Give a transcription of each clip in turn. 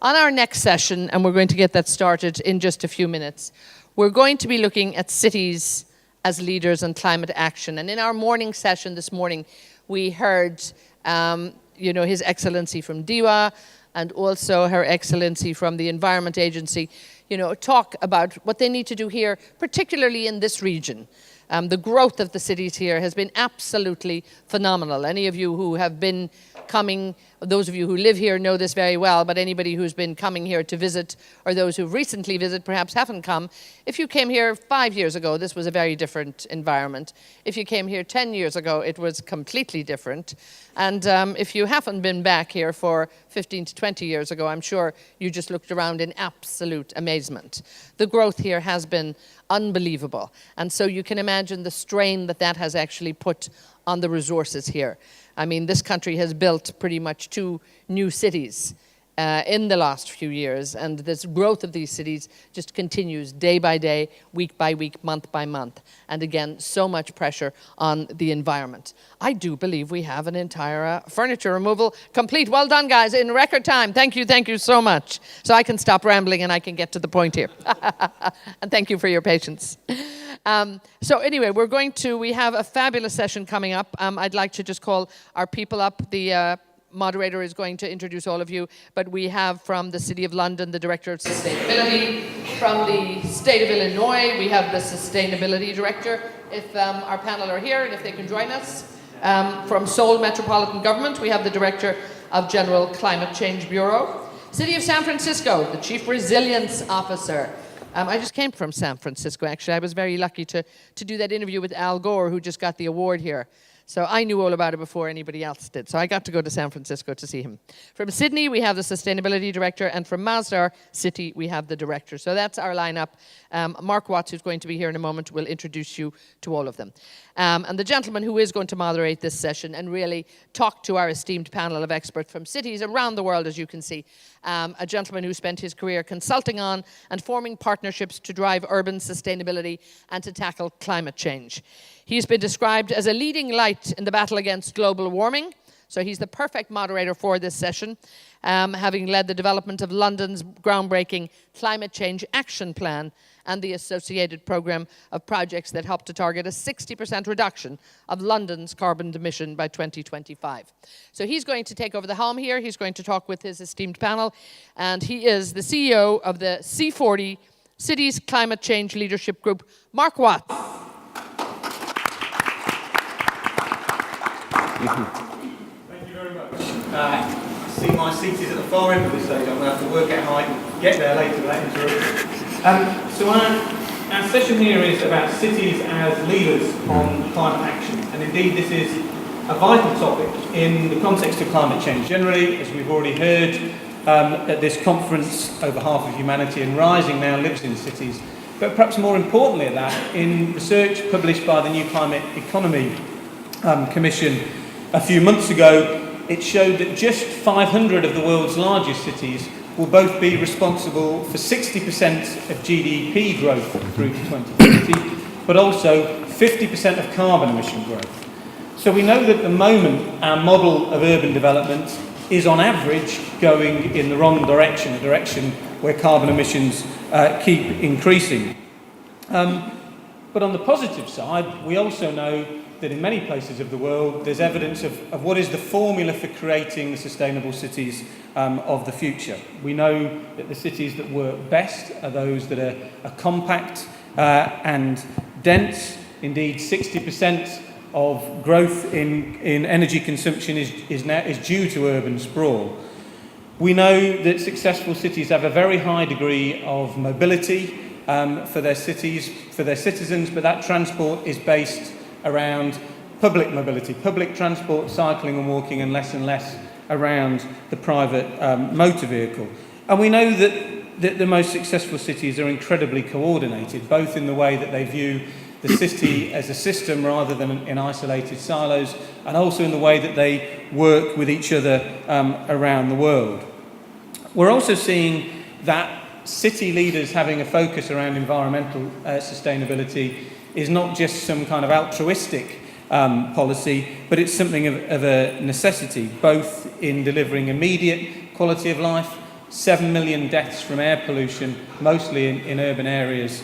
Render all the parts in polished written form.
On our next session, and we're going to get that started in just a few minutes, we're going to be looking at cities as leaders in climate action. And in our morning session this morning, we heard His Excellency from DIWA and also Her Excellency from the Environment Agency, talk about what they need to do here, particularly in this region. The growth of the cities here has been absolutely phenomenal. Any of you who have been coming, those of you who live here know this very well, but anybody who's been coming here to visit, or those who recently visit perhaps haven't come, if you came here 5 years ago, this was a very different environment. If you came here 10 years ago, it was completely different. And if you haven't been back here for 15 to 20 years ago, I'm sure you just looked around in absolute amazement. The growth here has been unbelievable. And so you can imagine the strain that has actually put on the resources here. I mean, this country has built pretty much 2 new cities in the last few years, and this growth of these cities just continues day by day, week by week, month by month. And again, so much pressure on the environment. I do believe we have an entire furniture removal complete. Well done, guys, in record time. Thank you so much. So I can stop rambling and I can get to the point here. And thank you for your patience. So anyway, we have a fabulous session coming up. I'd like to just call our people up. The moderator is going to introduce all of you, but we have from the City of London, the Director of Sustainability. From the State of Illinois, we have the Sustainability Director, if our panel are here and if they can join us. From Seoul Metropolitan Government, we have the Director of General Climate Change Bureau. City of San Francisco, the Chief Resilience Officer. I just came from San Francisco, actually. I was very lucky to do that interview with Al Gore, who just got the award here. So I knew all about it before anybody else did. So I got to go to San Francisco to see him. From Sydney, we have the Sustainability Director. And from Masdar City, we have the Director. So that's our lineup. Mark Watts, who's going to be here in a moment, will introduce you to all of them. And the gentleman who is going to moderate this session and really talk to our esteemed panel of experts from cities around the world, as you can see, a gentleman who spent his career consulting on and forming partnerships to drive urban sustainability and to tackle climate change. He's been described as a leading light in the battle against global warming, so he's the perfect moderator for this session, having led the development of London's groundbreaking Climate Change Action Plan and the associated programme of projects that help to target a 60% reduction of London's carbon emission by 2025. So he's going to take over the helm here. He's going to talk with his esteemed panel, and he is the CEO of the C40 Cities Climate Change Leadership Group, Mark Watts. Thank you very much. I see my seat is at the far end of this stage. I'm going to have to work out how I can get there later. So our session here is about cities as leaders on climate action. And indeed, this is a vital topic in the context of climate change. Generally, as we've already heard at this conference, over half of humanity and rising now lives in cities. But perhaps more importantly at that, in research published by the New Climate Economy Commission a few months ago, it showed that just 500 of the world's largest cities will both be responsible for 60% of GDP growth through to 2030, but also 50% of carbon emission growth. So we know that at the moment our model of urban development is on average going in the wrong direction, a direction where carbon emissions keep increasing. But on the positive side, we also know that in many places of the world there's evidence of what is the formula for creating the sustainable cities of the future. We know that the cities that work best are those that are compact and dense. Indeed, 60% of growth in energy consumption is due to urban sprawl. We know that successful cities have a very high degree of mobility for their cities, for their citizens, but that transport is based around public mobility, public transport, cycling and walking, and less around the private motor vehicle. And we know that the most successful cities are incredibly coordinated, both in the way that they view the city as a system rather than in isolated silos, and also in the way that they work with each other around the world. We're also seeing that city leaders having a focus around environmental sustainability is not just some kind of altruistic policy, but it's something of a necessity, both in delivering immediate quality of life, 7 million deaths from air pollution, mostly in urban areas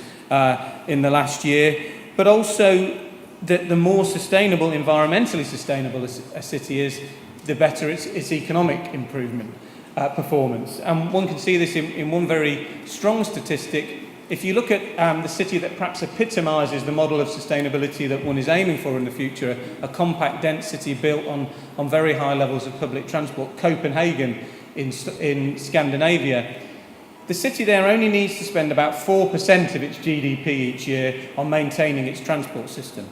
in the last year. But also, the more sustainable, environmentally sustainable a city is, the better its economic improvement performance. And one can see this in one very strong statistic. If you look at the city that perhaps epitomises the model of sustainability that one is aiming for in the future, a compact, dense city built on very high levels of public transport, Copenhagen in Scandinavia, the city there only needs to spend about 4% of its GDP each year on maintaining its transport system.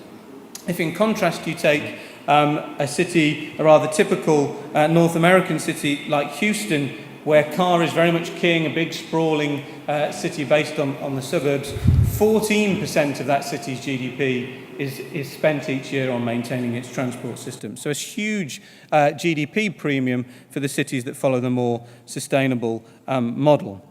If in contrast you take a city, a rather typical North American city like Houston, where car is very much king, a big sprawling city based on the suburbs, 14% of that city's GDP is spent each year on maintaining its transport system. So a huge GDP premium for the cities that follow the more sustainable model.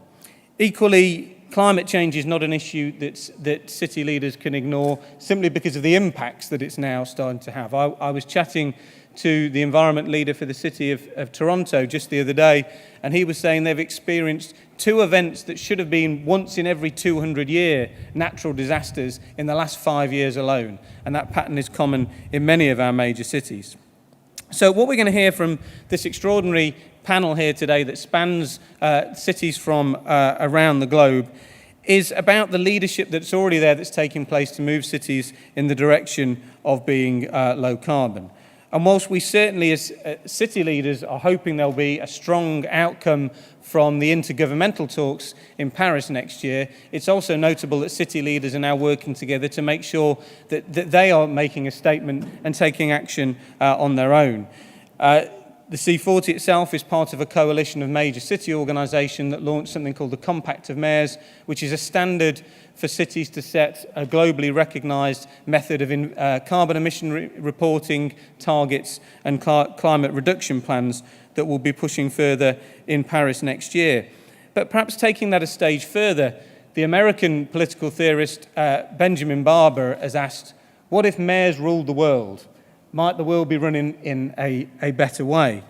Equally, climate change is not an issue that city leaders can ignore simply because of the impacts that it's now starting to have. I was chatting to the environment leader for the city of Toronto just the other day, and he was saying they've experienced 2 events that should have been once in every 200-year natural disasters in the last 5 years alone, and that pattern is common in many of our major cities. So what we're going to hear from this extraordinary panel here today that spans cities from around the globe is about the leadership that's already there, that's taking place to move cities in the direction of being low carbon. And whilst we certainly as city leaders are hoping there'll be a strong outcome from the intergovernmental talks in Paris next year, it's also notable that city leaders are now working together to make sure that they are making a statement and taking action on their own. The C40 itself is part of a coalition of major city organisations that launched something called the Compact of Mayors, which is a standard for cities to set a globally recognised method of carbon emission reporting targets and climate reduction plans that will be pushing further in Paris next year. But perhaps taking that a stage further, the American political theorist Benjamin Barber has asked, what if mayors ruled the world? Might the world be running in a better way?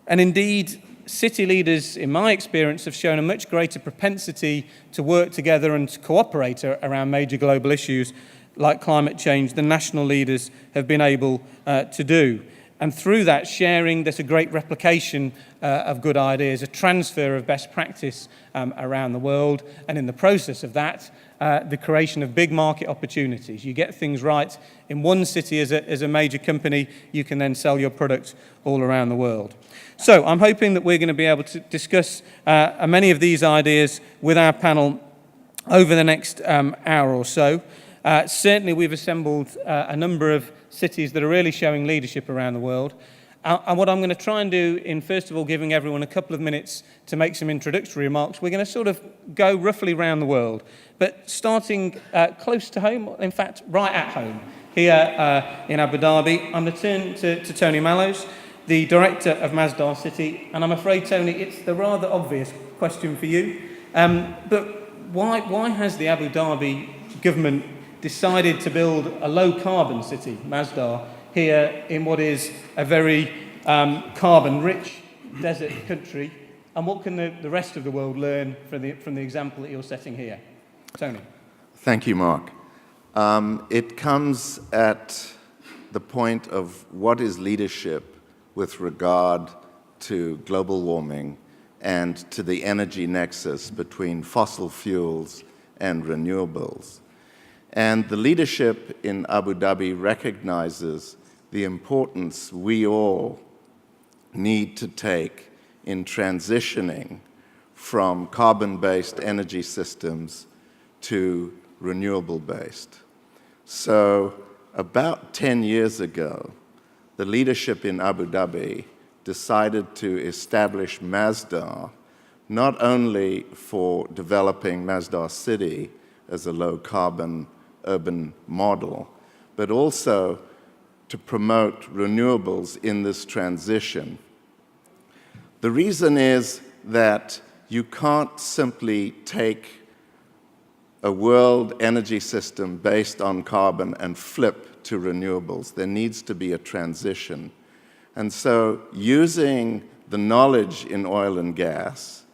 And indeed, city leaders, in my experience, have shown a much greater propensity to work together and to cooperate around major global issues like climate change than national leaders have been able to do. And through that sharing, there's a great replication of good ideas, a transfer of best practice around the world, and in the process of that, the creation of big market opportunities. You get things right in one city as a major company, you can then sell your product all around the world. So I'm hoping that we're going to be able to discuss many of these ideas with our panel over the next hour or so. Certainly we've assembled a number of cities that are really showing leadership around the world. And what I'm going to try and do in, first of all, giving everyone a couple of minutes to make some introductory remarks, we're going to sort of go roughly around the world, but starting close to home, in fact, right at home, here in Abu Dhabi. I'm going to turn to Tony Mallows, the director of Masdar City, and I'm afraid, Tony, it's the rather obvious question for you, but why has the Abu Dhabi government decided to build a low-carbon city, Masdar, here in what is a very carbon-rich desert country, and what can the rest of the world learn from the example that you're setting here? Tony. Thank you, Mark. It comes at the point of what is leadership with regard to global warming and to the energy nexus between fossil fuels and renewables. And the leadership in Abu Dhabi recognizes the importance we all need to take in transitioning from carbon-based energy systems to renewable-based. So about 10 years ago, the leadership in Abu Dhabi decided to establish Masdar not only for developing Masdar City as a low-carbon urban model, but also to promote renewables in this transition. The reason is that you can't simply take a world energy system based on carbon and flip to renewables. There needs to be a transition. And so using the knowledge in oil and gas,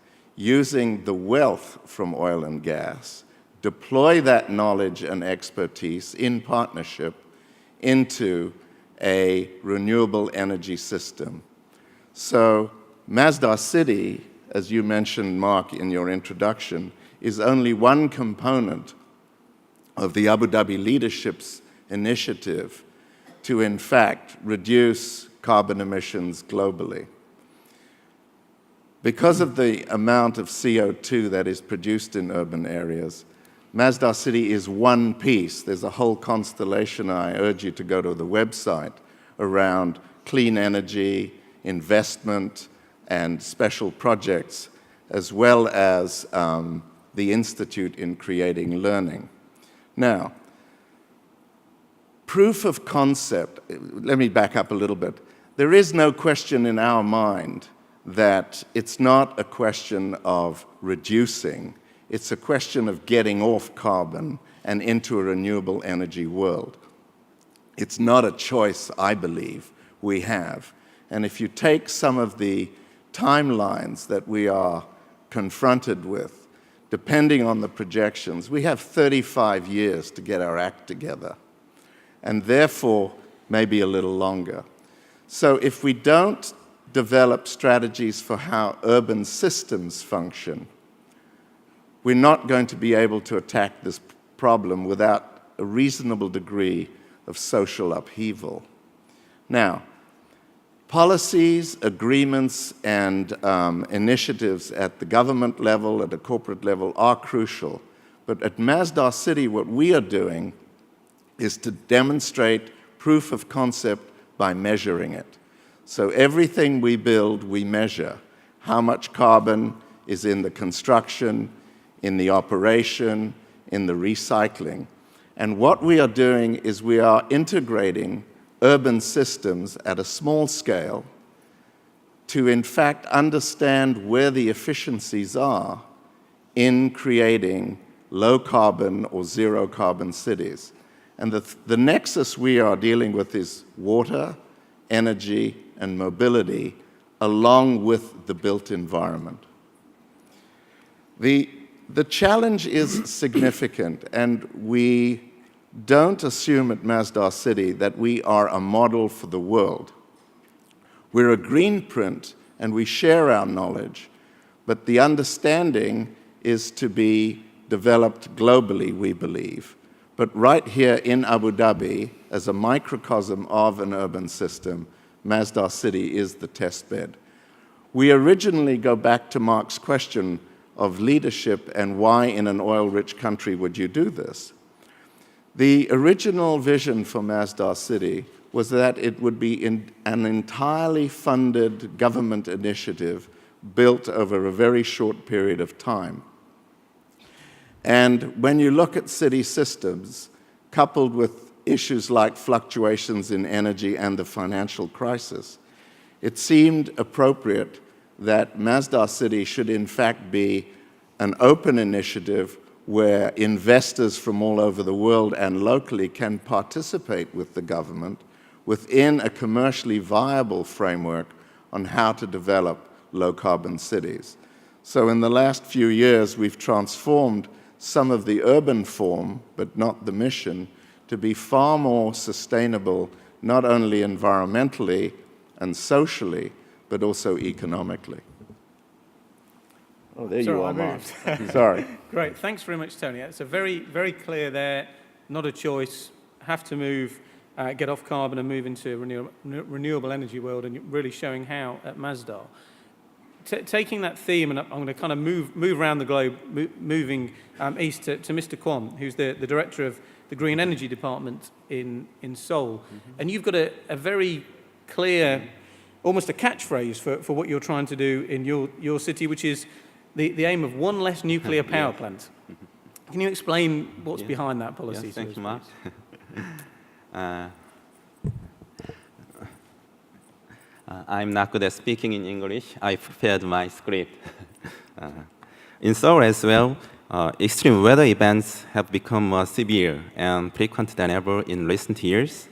using the wealth from oil and gas, deploy that knowledge and expertise in partnership into a renewable energy system. So Masdar City, as you mentioned, Mark, in your introduction, is only one component of the Abu Dhabi leadership's initiative to, in fact, reduce carbon emissions globally. Because of the amount of CO2 that is produced in urban areas, Masdar City is one piece. There's a whole constellation. I urge you to go to the website around clean energy, investment, and special projects, as well as the Institute in Creating Learning. Now, proof of concept, let me back up a little bit. There is no question in our mind that it's not a question of reducing, it's a question of getting off carbon and into a renewable energy world. It's not a choice, I believe, we have. And if you take some of the timelines that we are confronted with, depending on the projections, we have 35 years to get our act together, and therefore maybe a little longer. So if we don't develop strategies for how urban systems function, we're not going to be able to attack this problem without a reasonable degree of social upheaval. Now, policies, agreements, and initiatives at the government level, at the corporate level, are crucial. But at Masdar City, what we are doing is to demonstrate proof of concept by measuring it. So everything we build, we measure. How much carbon is in the construction, in the operation, in the recycling. And what we are doing is we are integrating urban systems at a small scale to, in fact, understand where the efficiencies are in creating low-carbon or zero-carbon cities. And the nexus we are dealing with is water, energy, and mobility, along with the built environment. The challenge is significant, and we don't assume at Masdar City that we are a model for the world. We're a green print, and we share our knowledge, but the understanding is to be developed globally, we believe. But right here in Abu Dhabi, as a microcosm of an urban system, Masdar City is the test bed. We originally go back to Mark's question of leadership and why in an oil-rich country would you do this? The original vision for Masdar City was that it would be an entirely funded government initiative built over a very short period of time. And when you look at city systems, coupled with issues like fluctuations in energy and the financial crisis, it seemed appropriate that Masdar City should in fact be an open initiative where investors from all over the world and locally can participate with the government within a commercially viable framework on how to develop low-carbon cities. So in the last few years, we've transformed some of the urban form, but not the mission, to be far more sustainable, not only environmentally and socially, but also economically. Oh, there you are, Mark. Sorry. Great. Thanks very much, Tony. It's a very, very clear there, not a choice, have to move, get off carbon and move into a renewable energy world, and really showing how at Masdar. Taking that theme, and I'm going to kind of move around the globe, moving east to Mr. Kwon, who's the director of the Green Energy Department in Seoul. Mm-hmm. And you've got a very clear, almost a catchphrase for what you're trying to do in your city, which is the aim of one less nuclear power plant. Can you explain what's behind that policy? Yes, thank you, Mark. I'm not good at speaking in English. I prepared my script. In Seoul as well, extreme weather events have become more severe and frequent than ever in recent years.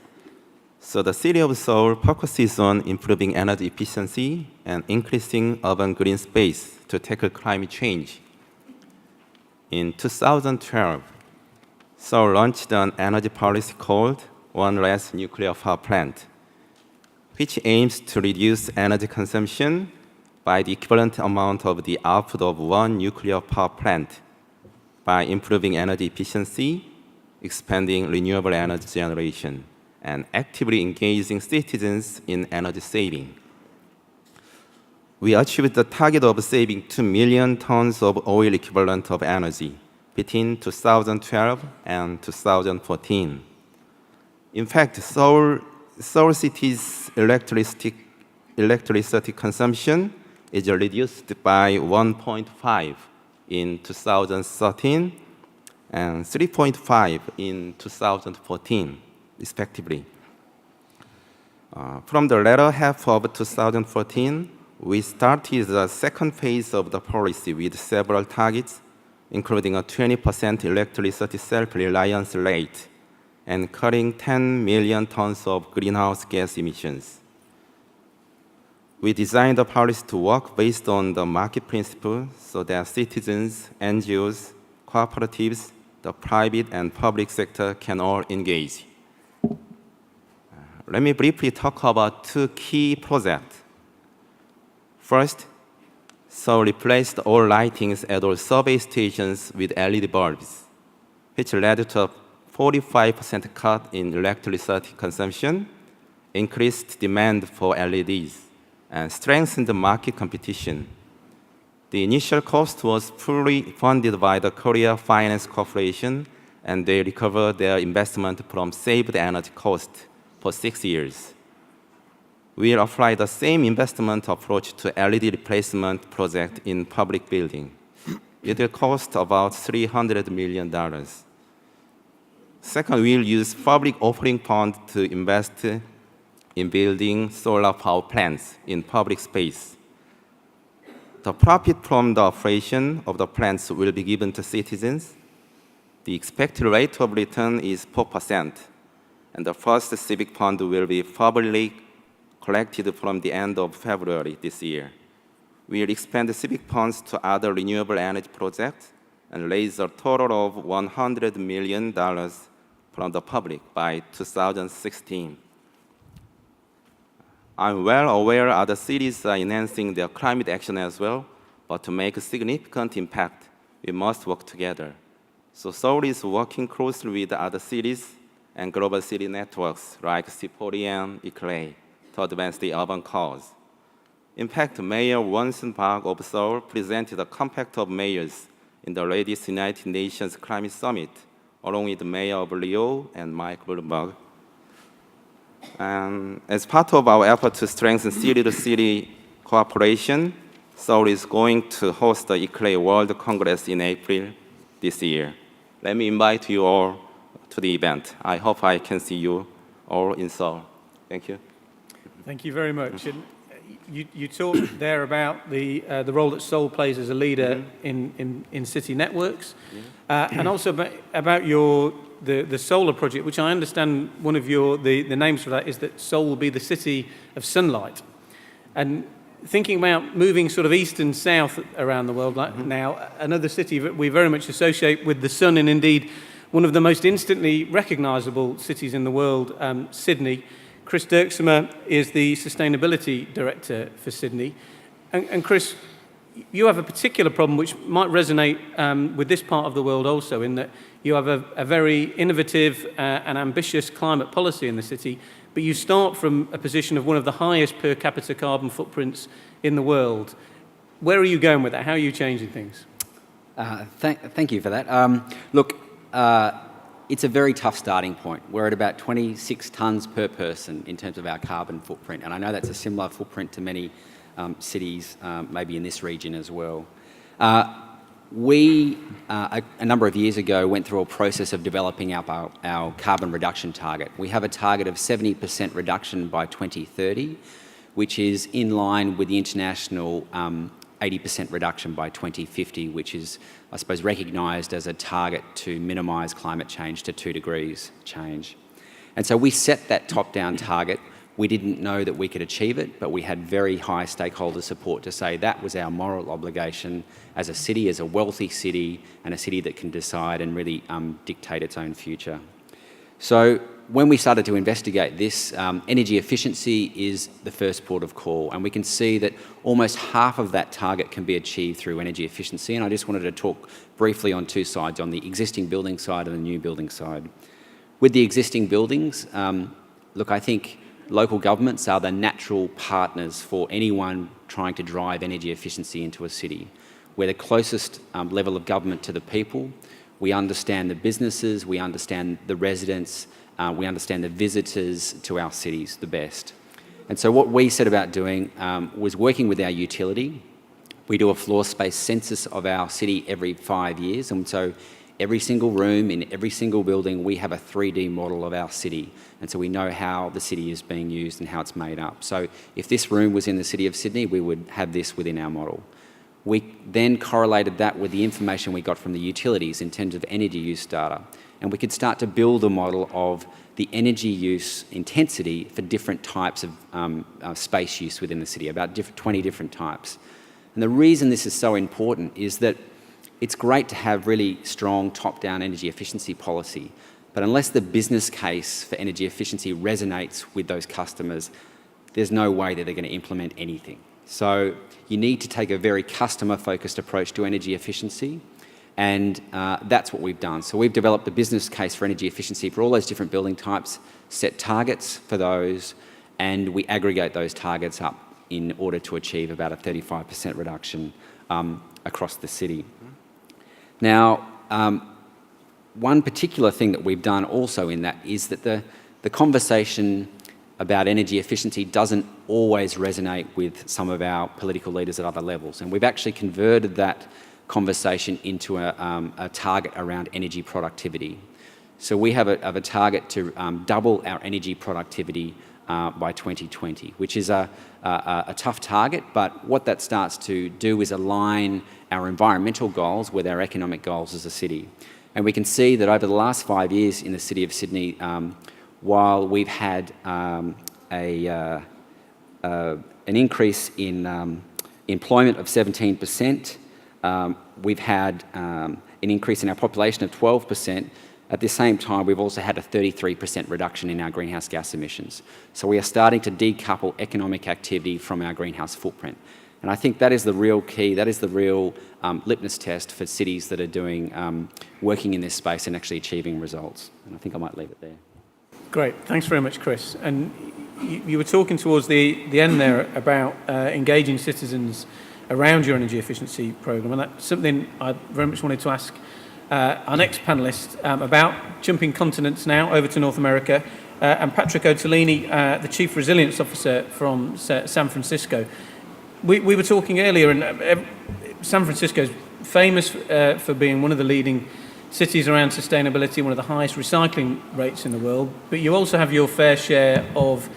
So the City of Seoul focuses on improving energy efficiency and increasing urban green space to tackle climate change. In 2012, Seoul launched an energy policy called One Less Nuclear Power Plant, which aims to reduce energy consumption by the equivalent amount of the output of one nuclear power plant by improving energy efficiency, expanding renewable energy generation, and actively engaging citizens in energy saving. We achieved the target of saving 2 million tons of oil equivalent of energy between 2012 and 2014. In fact, Seoul City's electricity consumption is reduced by 1.5 in 2013 and 3.5 in 2014, respectively. From the latter half of 2014, we started the second phase of the policy with several targets, including a 20% electricity self-reliance rate and cutting 10 million tons of greenhouse gas emissions. We designed the policy to work based on the market principle so that citizens, NGOs, cooperatives, the private and public sector can all engage. Let me briefly talk about two key projects. First, Seoul replaced all lightings at all subway stations with LED bulbs, which led to a 45% cut in electricity consumption, increased demand for LEDs, and strengthened the market competition. The initial cost was fully funded by the Korea Finance Corporation, and they recovered their investment from saved energy cost for 6 years. We'll apply the same investment approach to LED replacement project in public building. It will cost about $300 million. Second, we'll use public offering fund to invest in building solar power plants in public space. The profit from the operation of the plants will be given to citizens. The expected rate of return is 4%, and the first civic fund will be publicly collected from the end of February this year. We'll expand the civic funds to other renewable energy projects and raise a total of $100 million from the public by 2016. I'm well aware other cities are enhancing their climate action as well, but to make a significant impact, we must work together. So Seoul is working closely with other cities and global city networks like Sipori and Ikle to advance the urban cause. In fact, Mayor Wonsun Park of Seoul presented a compact of mayors in the latest United Nations Climate Summit, along with the Mayor of Rio and Mike Bloomberg. And as part of our effort to strengthen city-to-city cooperation, Seoul is going to host the Ikle World Congress in April this year. Let me invite you all to the event. I hope I can see you all in Seoul. Thank you. Thank you very much. And you talked there about the role that Seoul plays as a leader in city networks, and also about the solar project, which I understand one of the names for that is that Seoul will be the city of sunlight. And thinking about moving sort of east and south around the world now, another city that we very much associate with the sun, and indeed one of the most instantly recognisable cities in the world, Sydney. Chris Dirksemer is the Sustainability Director for Sydney. And Chris, you have a particular problem which might resonate with this part of the world also, in that you have a very innovative and ambitious climate policy in the city, but you start from a position of one of the highest per capita carbon footprints in the world. Where are you going with that? How are you changing things? Thank you for that. Look, it's a very tough starting point. We're at about 26 tonnes per person in terms of our carbon footprint, and I know that's a similar footprint to many cities, maybe in this region as well. We, a number of years ago, went through a process of developing our carbon reduction target. We have a target of 70% reduction by 2030, which is in line with the international 80% reduction by 2050, which is, I suppose, recognised as a target to minimise climate change to 2 degrees change. And so we set that top-down target. We didn't know that we could achieve it, but we had very high stakeholder support to say that was our moral obligation as a city, as a wealthy city, and a city that can decide and really dictate its own future. So when we started to investigate this, energy efficiency is the first port of call, and we can see that almost half of that target can be achieved through energy efficiency. And I just wanted to talk briefly on two sides, on the existing building side and the new building side. With the existing buildings, look, I think local governments are the natural partners for anyone trying to drive energy efficiency into a city. We're the closest level of government to the people. We understand the businesses, we understand the residents, we understand the visitors to our cities the best. And so what we set about doing was working with our utility. We do a floor space census of our city every 5 years, and so every single room in every single building, we have a 3D model of our city. And so we know how the city is being used and how it's made up. So if this room was in the City of Sydney, we would have this within our model. We then correlated that with the information we got from the utilities in terms of energy use data. And we could start to build a model of the energy use intensity for different types of space use within the city, about 20 different types. And the reason this is so important is that it's great to have really strong top-down energy efficiency policy, but unless the business case for energy efficiency resonates with those customers, there's no way that they're going to implement anything. So you need to take a very customer-focused approach to energy efficiency, and that's what we've done. So we've developed a business case for energy efficiency for all those different building types, set targets for those, and we aggregate those targets up in order to achieve about a 35% reduction across the city. Now, one particular thing that we've done also in that is that the conversation about energy efficiency doesn't always resonate with some of our political leaders at other levels. And we've actually converted that conversation into a target around energy productivity. So we have a target to double our energy productivity by 2020, which is a tough target, but what that starts to do is align our environmental goals with our economic goals as a city. And we can see that over the last 5 years in the City of Sydney, while we've had an increase in employment of 17%, we've had an increase in our population of 12%. At the same time, we've also had a 33% reduction in our greenhouse gas emissions. So we are starting to decouple economic activity from our greenhouse footprint. And I think that is the real key, that is the real litmus test for cities that are doing, working in this space and actually achieving results. And I think I might leave it there. Great, thanks very much, Chris. And you were talking towards the end there about engaging citizens around your energy efficiency programme, and that's something I very much wanted to ask our next panellist about, jumping continents now over to North America, and Patrick Ottolini, the Chief Resilience Officer from San Francisco. We were talking earlier, and San Francisco is famous for being one of the leading cities around sustainability, one of the highest recycling rates in the world, but you also have your fair share of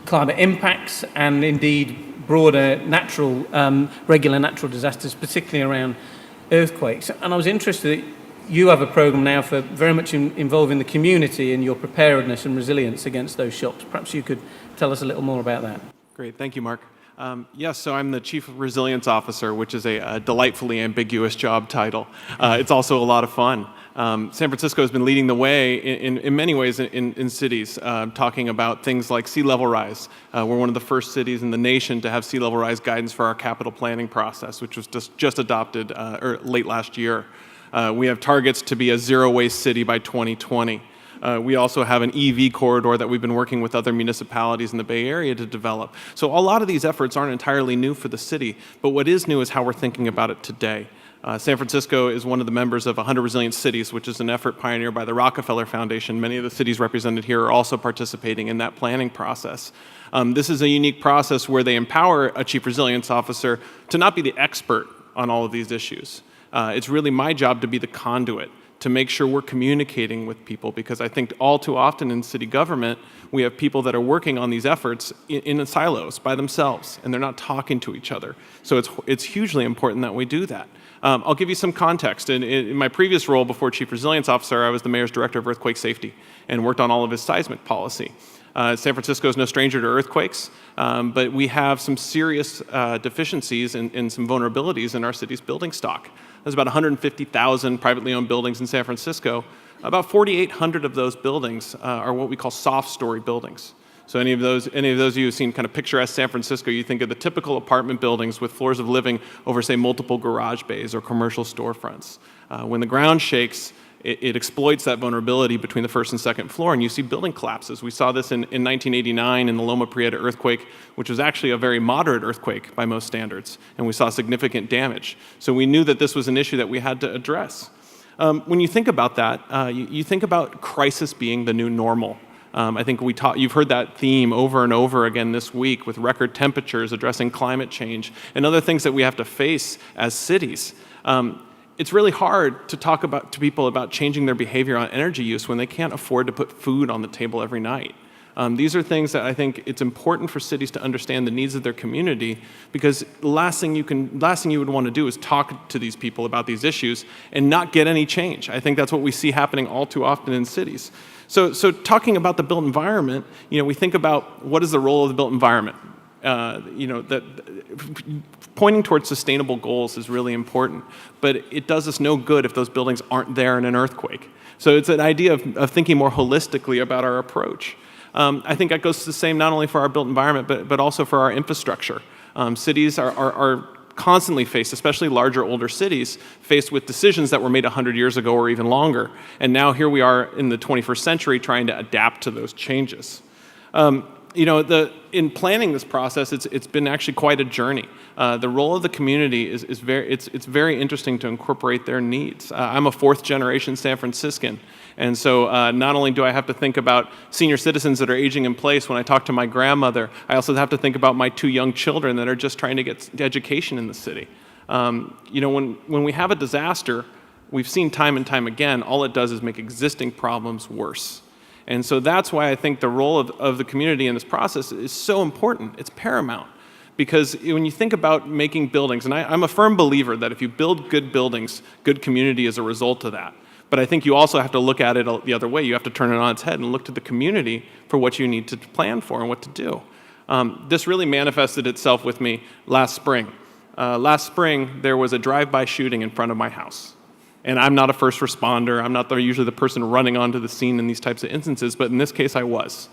climate impacts and indeed broader regular natural disasters, particularly around earthquakes. And I was interested that you have a programme now for very much involving the community in your preparedness and resilience against those shocks. Perhaps you could tell us a little more about that. Great, thank you, Mark. Yes, so I'm the Chief Resilience Officer, which is a delightfully ambiguous job title. It's also a lot of fun. San Francisco has been leading the way in many ways in cities, talking about things like sea level rise. We're one of the first cities in the nation to have sea level rise guidance for our capital planning process, which was just adopted late last year. We have targets to be a zero waste city by 2020. We also have an EV corridor that we've been working with other municipalities in the Bay Area to develop. So a lot of these efforts aren't entirely new for the city, but what is new is how we're thinking about it today. San Francisco is one of the members of 100 Resilient Cities, which is an effort pioneered by the Rockefeller Foundation. Many of the cities represented here are also participating in that planning process. This is a unique process where they empower a Chief Resilience Officer to not be the expert on all of these issues. It's really my job to be the conduit, to make sure we're communicating with people, because I think all too often in city government, we have people that are working on these efforts in silos by themselves, and they're not talking to each other. So it's hugely important that we do that. I'll give you some context. In my previous role before Chief Resilience Officer, I was the Mayor's Director of Earthquake Safety and worked on all of his seismic policy. San Francisco is no stranger to earthquakes, but we have some serious deficiencies and some vulnerabilities in our city's building stock. There's about 150,000 privately owned buildings in San Francisco. About 4,800 of those buildings are what we call soft story buildings. So any of those of you who've seen kind of picturesque San Francisco, you think of the typical apartment buildings with floors of living over, say, multiple garage bays or commercial storefronts. When the ground shakes, it exploits that vulnerability between the first and second floor, and you see building collapses. We saw this in 1989 in the Loma Prieta earthquake, which was actually a very moderate earthquake by most standards, and we saw significant damage. So we knew that this was an issue that we had to address. When you think about that, you think about crisis being the new normal. I think you've heard that theme over and over again this week with record temperatures, addressing climate change, and other things that we have to face as cities. It's really hard to talk to people about changing their behavior on energy use when they can't afford to put food on the table every night. These are things that I think it's important for cities to understand the needs of their community, because the last thing you would want to do is talk to these people about these issues and not get any change. I think that's what we see happening all too often in cities. So talking about the built environment, we think about what is the role of the built environment. That pointing towards sustainable goals is really important, but it does us no good if those buildings aren't there in an earthquake. So it's an idea of thinking more holistically about our approach. I think that goes the same not only for our built environment, but also for our infrastructure. Cities are constantly faced, especially larger, older cities, faced with decisions that were made 100 years ago or even longer. And now here we are in the 21st century trying to adapt to those changes. In planning this process, it's been actually quite a journey. The role of the community is very interesting to incorporate their needs. I'm a fourth generation San Franciscan, and so not only do I have to think about senior citizens that are aging in place when I talk to my grandmother, I also have to think about my two young children that are just trying to get education in the city. When we have a disaster, we've seen time and time again, all it does is make existing problems worse. And so that's why I think the role of the community in this process is so important. It's paramount. Because when you think about making buildings, and I'm a firm believer that if you build good buildings, good community is a result of that. But I think you also have to look at it the other way. You have to turn it on its head and look to the community for what you need to plan for and what to do. This really manifested itself with me last spring. Last spring, there was a drive-by shooting in front of my house. And I'm not a first responder. I'm not usually the person running onto the scene in these types of instances, but in this case I was.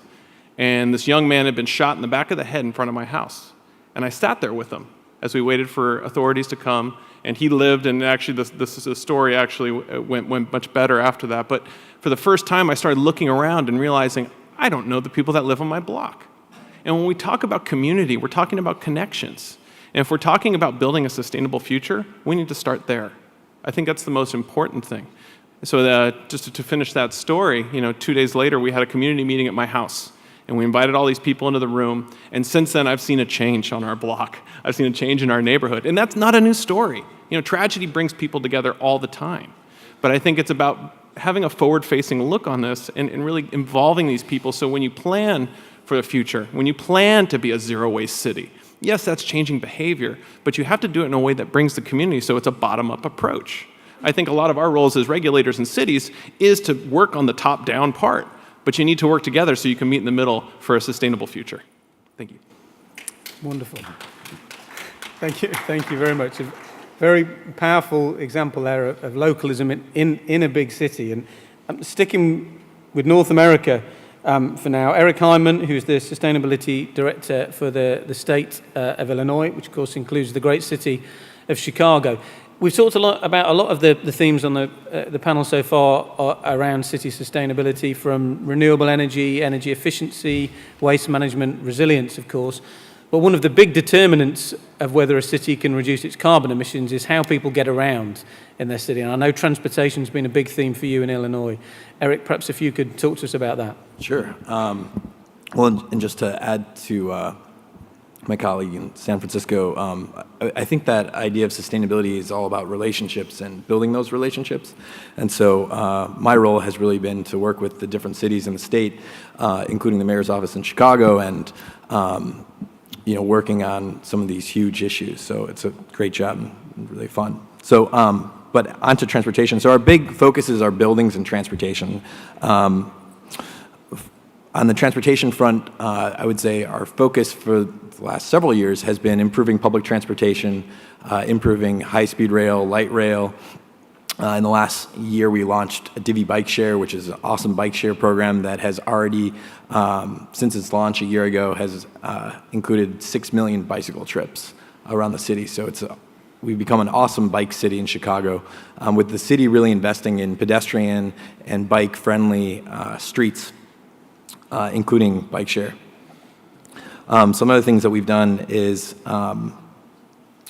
And this young man had been shot in the back of the head in front of my house. And I sat there with him as we waited for authorities to come. And he lived, and actually the story actually went much better after that. But for the first time, I started looking around and realizing, I don't know the people that live on my block. And when we talk about community, we're talking about connections. And if we're talking about building a sustainable future, we need to start there. I think that's the most important thing. So just to finish that story, 2 days later, we had a community meeting at my house. And we invited all these people into the room. And since then, I've seen a change on our block. I've seen a change in our neighborhood. And that's not a new story. Tragedy brings people together all the time. But I think it's about having a forward-facing look on this and really involving these people. So when you plan for the future, when you plan to be a zero-waste city, yes, that's changing behavior, but you have to do it in a way that brings the community, so it's a bottom-up approach. I think a lot of our roles as regulators in cities is to work on the top-down part, but you need to work together so you can meet in the middle for a sustainable future. Thank you. Wonderful. Thank you very much. A very powerful example there of localism in a big city. And I'm sticking with North America for now. Eric Hyman, who's the Sustainability Director for the state of Illinois, which of course includes the great city of Chicago. We've talked about a lot of the themes on the panel so far around city sustainability, from renewable energy efficiency, waste management, resilience, of course. But one of the big determinants of whether a city can reduce its carbon emissions is how people get around in their city. And I know transportation's been a big theme for you in Illinois. Eric, perhaps if you could talk to us about that. Sure. Well, and just to add to my colleague in San Francisco, I think that idea of sustainability is all about relationships and building those relationships. And so my role has really been to work with the different cities in the state, including the mayor's office in Chicago, and working on some of these huge issues. So it's a great job and really fun. So, but onto transportation. So our big focuses are buildings and transportation. On the transportation front, I would say our focus for the last several years has been improving public transportation, improving high-speed rail, light rail. In the last year, we launched a Divvy Bike Share, which is an awesome bike share program that has already, since its launch a year ago, has included 6 million bicycle trips around the city. So we've become an awesome bike city in Chicago, with the city really investing in pedestrian and bike-friendly streets, including bike share. Some other things that we've done is,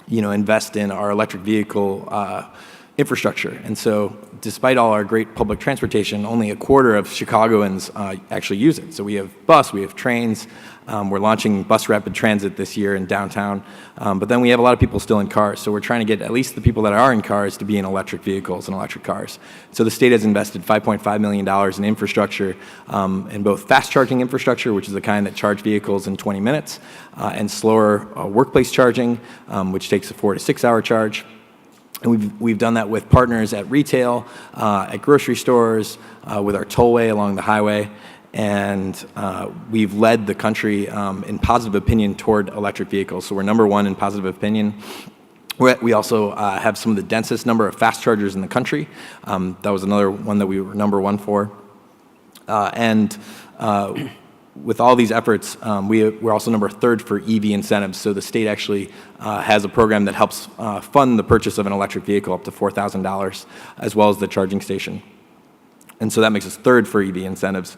invest in our electric vehicle infrastructure. And so despite all our great public transportation, only a quarter of Chicagoans actually use it. So we have bus, we have trains. We're launching bus rapid transit this year in downtown. But then we have a lot of people still in cars. So we're trying to get at least the people that are in cars to be in electric vehicles and electric cars. So the state has invested $5.5 million in infrastructure, in both fast charging infrastructure, which is the kind that charge vehicles in 20 minutes, and slower workplace charging, which takes a 4 to 6 hour charge. And we've done that with partners at retail, at grocery stores, with our tollway along the highway. And we've led the country in positive opinion toward electric vehicles. So we're #1 in positive opinion. We also have some of the densest number of fast chargers in the country. That was another one that we were #1 for. With all these efforts, we're also #3 for EV incentives. So the state actually has a program that helps fund the purchase of an electric vehicle up to $4,000, as well as the charging station. And so that makes us 3rd for EV incentives.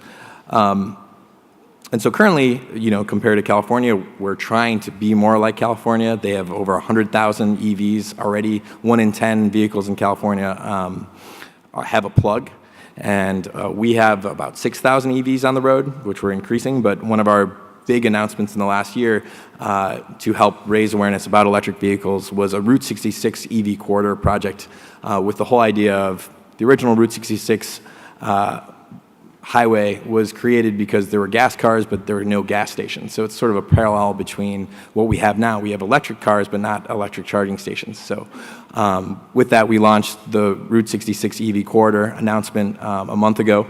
And so currently, compared to California, we're trying to be more like California. They have over 100,000 EVs already. 1 in 10 vehicles in California have a plug. And we have about 6,000 EVs on the road, which we're increasing. But one of our big announcements in the last year to help raise awareness about electric vehicles was a Route 66 EV corridor project, with the whole idea of the original Route 66 highway was created because there were gas cars, but there were no gas stations. So it's sort of a parallel between what we have now. We have electric cars, but not electric charging stations. So with that, we launched the Route 66 EV corridor announcement a month ago.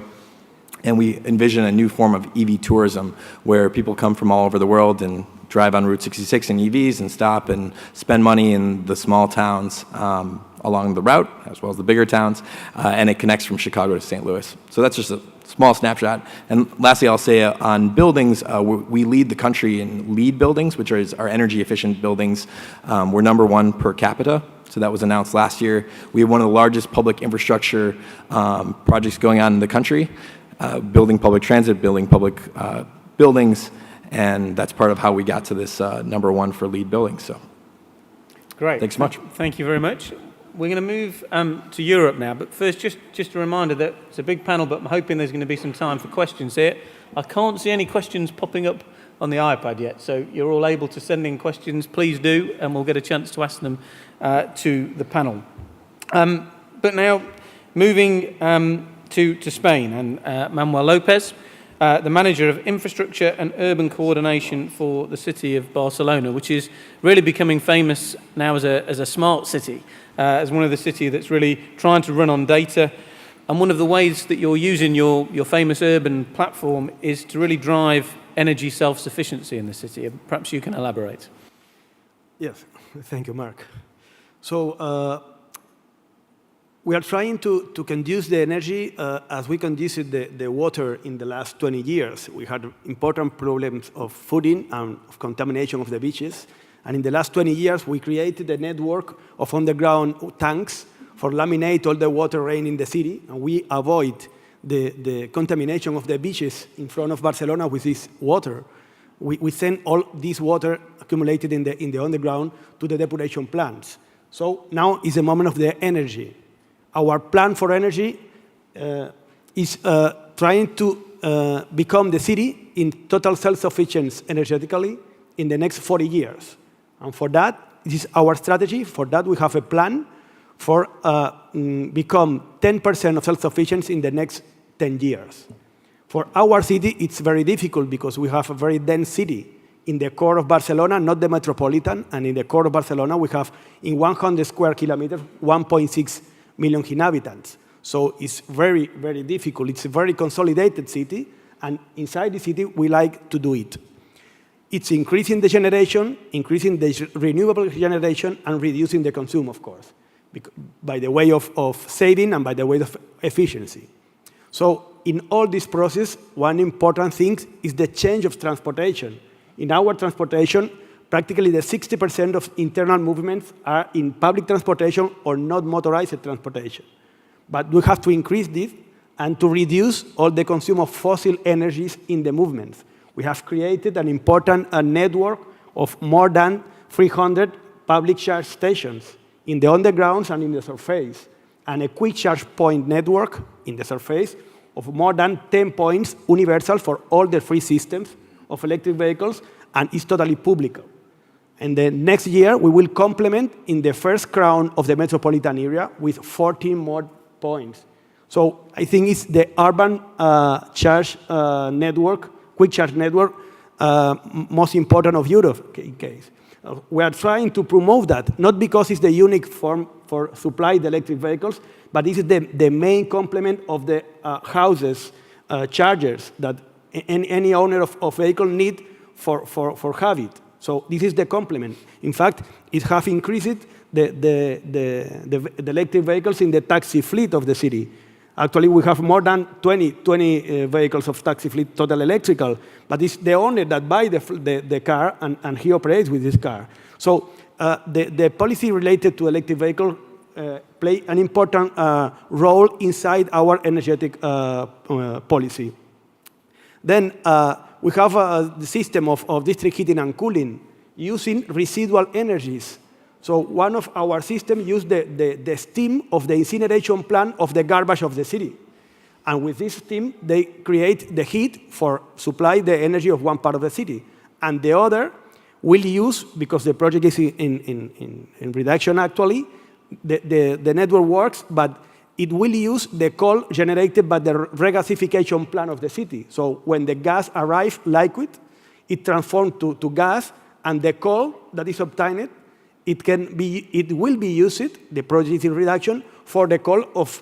And we envision a new form of EV tourism where people come from all over the world and drive on Route 66 in EVs and stop and spend money in the small towns along the route, as well as the bigger towns. And it connects from Chicago to St. Louis. So that's just a small snapshot. And lastly, I'll say on buildings, we lead the country in LEED buildings, which are our energy efficient buildings. We're #1 per capita. So that was announced last year. We have one of the largest public infrastructure projects going on in the country, building public transit, building public buildings, and that's part of how we got to this #1 for LEED buildings. So, great. Thanks so much. Thank you very much. We're going to move to Europe now, but first, just a reminder that it's a big panel, but I'm hoping there's going to be some time for questions here. I can't see any questions popping up on the iPad yet, so you're all able to send in questions. Please do, and we'll get a chance to ask them to the panel. But now, moving to Spain, and Manuel Lopez, the Manager of Infrastructure and Urban Coordination for the city of Barcelona, which is really becoming famous now as a smart city, as one of the cities that's really trying to run on data. And one of the ways that you're using your famous urban platform is to really drive energy self-sufficiency in the city. Perhaps you can elaborate. Yes, thank you, Mark. So we are trying to conduce the energy as we conduced the water in the last 20 years. We had important problems of flooding and of contamination of the beaches. And in the last 20 years, we created a network of underground tanks for laminate all the water rain in the city. And we avoid the contamination of the beaches in front of Barcelona with this water. We send all this water accumulated in the underground to the depuration plants. So now is the moment of the energy. Our plan for energy is trying to become the city in total self-sufficiency energetically in the next 40 years. And for that, this is our strategy. For that, we have a plan for become 10% of self-sufficiency in the next 10 years. For our city, it's very difficult because we have a very dense city in the core of Barcelona, not the metropolitan, and in the core of Barcelona, we have, in 100 square kilometers, 1.6 million inhabitants. So it's very, very difficult. It's a very consolidated city, and inside the city, we like to do it. It's increasing the generation, increasing the renewable generation, and reducing the consume, of course, by the way of saving and by the way of efficiency. So in all this process, one important thing is the change of transportation. In our transportation, practically the 60% of internal movements are in public transportation or not motorized transportation. But we have to increase this and to reduce all the consume of fossil energies in the movements. We have created an important network of more than 300 public charge stations in the undergrounds and in the surface, and a quick charge point network in the surface of more than 10 points universal for all the three systems of electric vehicles, and is totally public. And the next year, we will complement in the first crown of the metropolitan area with 14 more points. So I think it's the urban charge network, quick charge network, most important of Europe in case. We are trying to promote that, not because it's the unique form for supply the electric vehicles, but this is the main complement of the houses chargers that any owner of vehicle need for have it. So this is the complement. In fact, it has increased the electric vehicles in the taxi fleet of the city. Actually, we have more than 20 vehicles of taxi fleet total electrical, but it's the owner that buys the car and he operates with this car. So the policy related to electric vehicle play an important role inside our energetic policy. Then we have the system of district heating and cooling using residual energies. So one of our systems uses the steam of the incineration plant of the garbage of the city. And with this steam, they create the heat for supply the energy of one part of the city. And the other will use, because the project is in reduction actually, the network works, but it will use the coal generated by the regasification plant of the city. So when the gas arrives liquid, it transforms to gas, and the coal that is obtained, it will be used, the project is in reduction, for the coal of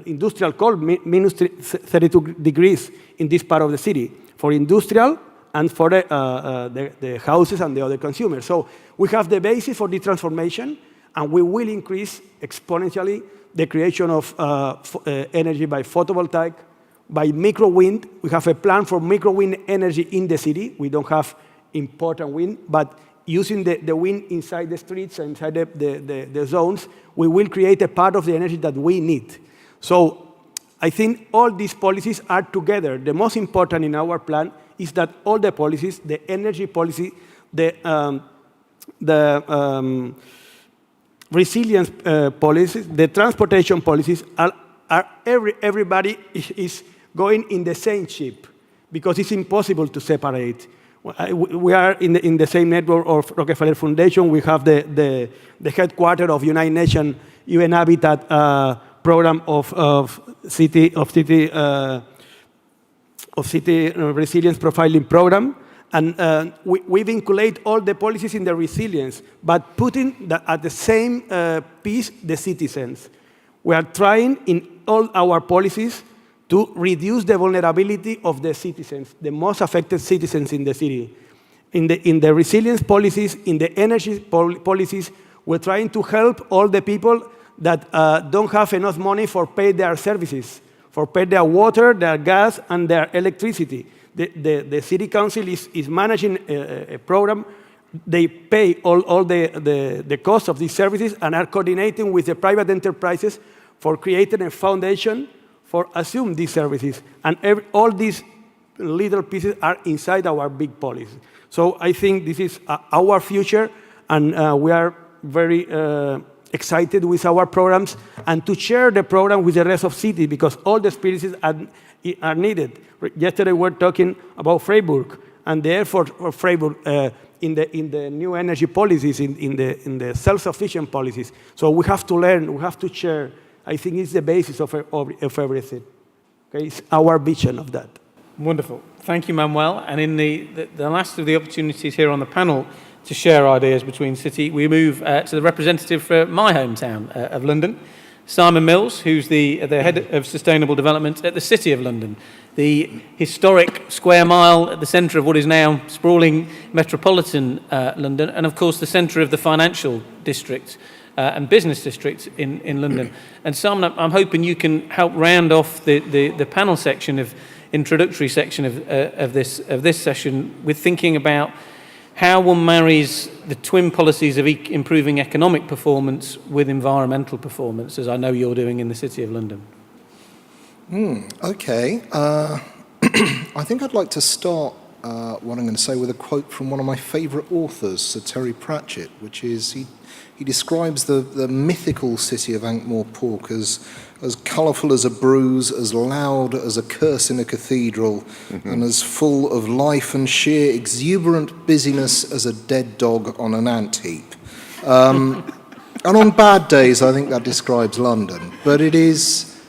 industrial coal, minus 32 degrees in this part of the city, for industrial and for the houses and the other consumers. So we have the basis for the transformation, and we will increase exponentially the creation of energy by photovoltaic, by micro-wind. We have a plan for micro-wind energy in the city. We don't have important wind, but using the wind inside the streets and inside the zones, we will create a part of the energy that we need. So I think all these policies are together. The most important in our plan is that all the policies, the energy policy, the resilience policies, the transportation policies, everybody is going in the same ship, because it's impossible to separate. We are in the same network of Rockefeller Foundation. We have the headquarters of United Nations UN Habitat program of city resilience profiling program, and we vinculate all the policies in the resilience, but putting at the same piece the citizens. We are trying in all our policies to reduce the vulnerability of the citizens, the most affected citizens in the city. In the resilience policies, in the energy policies, we're trying to help all the people that don't have enough money for pay their services, for pay their water, their gas, and their electricity. The city council is managing a program. They pay all the cost of these services and are coordinating with the private enterprises for creating a foundation for assume these services. And all these little pieces are inside our big policy. So I think this is our future, and we are very excited with our programs and to share the program with the rest of the city, because all the experiences are needed. Yesterday we were talking about Freiburg, and the effort for Freiburg in the new energy policies, in the self-sufficient policies. So we have to learn, we have to share. I think it's the basis of everything. Okay? It's our vision of that. Wonderful. Thank you, Manuel. And in the last of the opportunities here on the panel to share ideas between city, we move to the representative for my hometown of London, Simon Mills, who's the head of sustainable development at the City of London, the historic square mile at the centre of what is now sprawling metropolitan London, and of course the centre of the financial district and business district in London. And Simon, I'm hoping you can help round off the panel section introductory section of this session with thinking about how one marries the twin policies of improving economic performance with environmental performance, as I know you're doing in the City of London. Okay. I think I'd like to start what I'm going to say with a quote from one of my favourite authors, Sir Terry Pratchett, which is he describes the mythical city of Ankh-Morpork as colourful as a bruise, as loud as a curse in a cathedral, and as full of life and sheer exuberant busyness as a dead dog on an ant heap. And on bad days, I think that describes London. But it is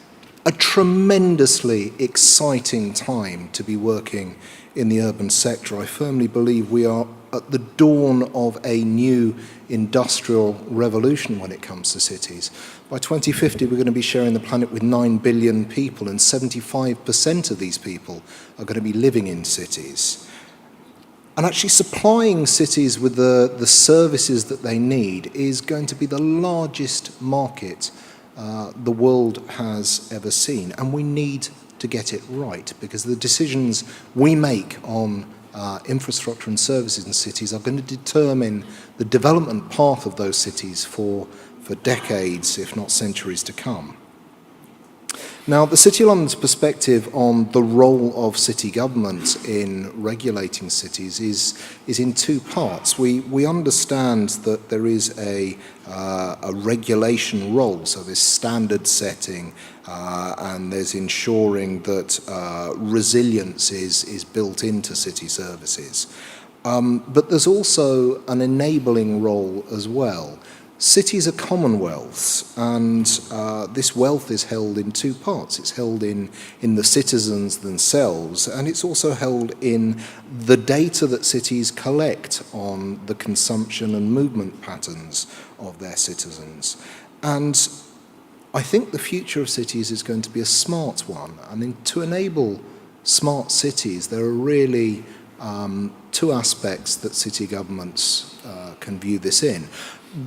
a tremendously exciting time to be working in the urban sector. I firmly believe we are at the dawn of a new industrial revolution when it comes to cities. By 2050, we're going to be sharing the planet with 9 billion people, and 75% of these people are going to be living in cities. And actually supplying cities with the services that they need is going to be the largest market the world has ever seen. And we need to get it right, because the decisions we make on infrastructure and services in cities are going to determine the development path of those cities for decades, if not centuries to come. Now, the City of London's perspective on the role of city government in regulating cities is in two parts. We understand that there is a regulation role, so there's standard setting and there's ensuring that resilience is built into city services. But there's also an enabling role as well. Cities are commonwealths, and this wealth is held in two parts. It's held in the citizens themselves, and it's also held in the data that cities collect on the consumption and movement patterns of their citizens. And I think the future of cities is going to be a smart one. And to enable smart cities, there are really two aspects that city governments can view this in.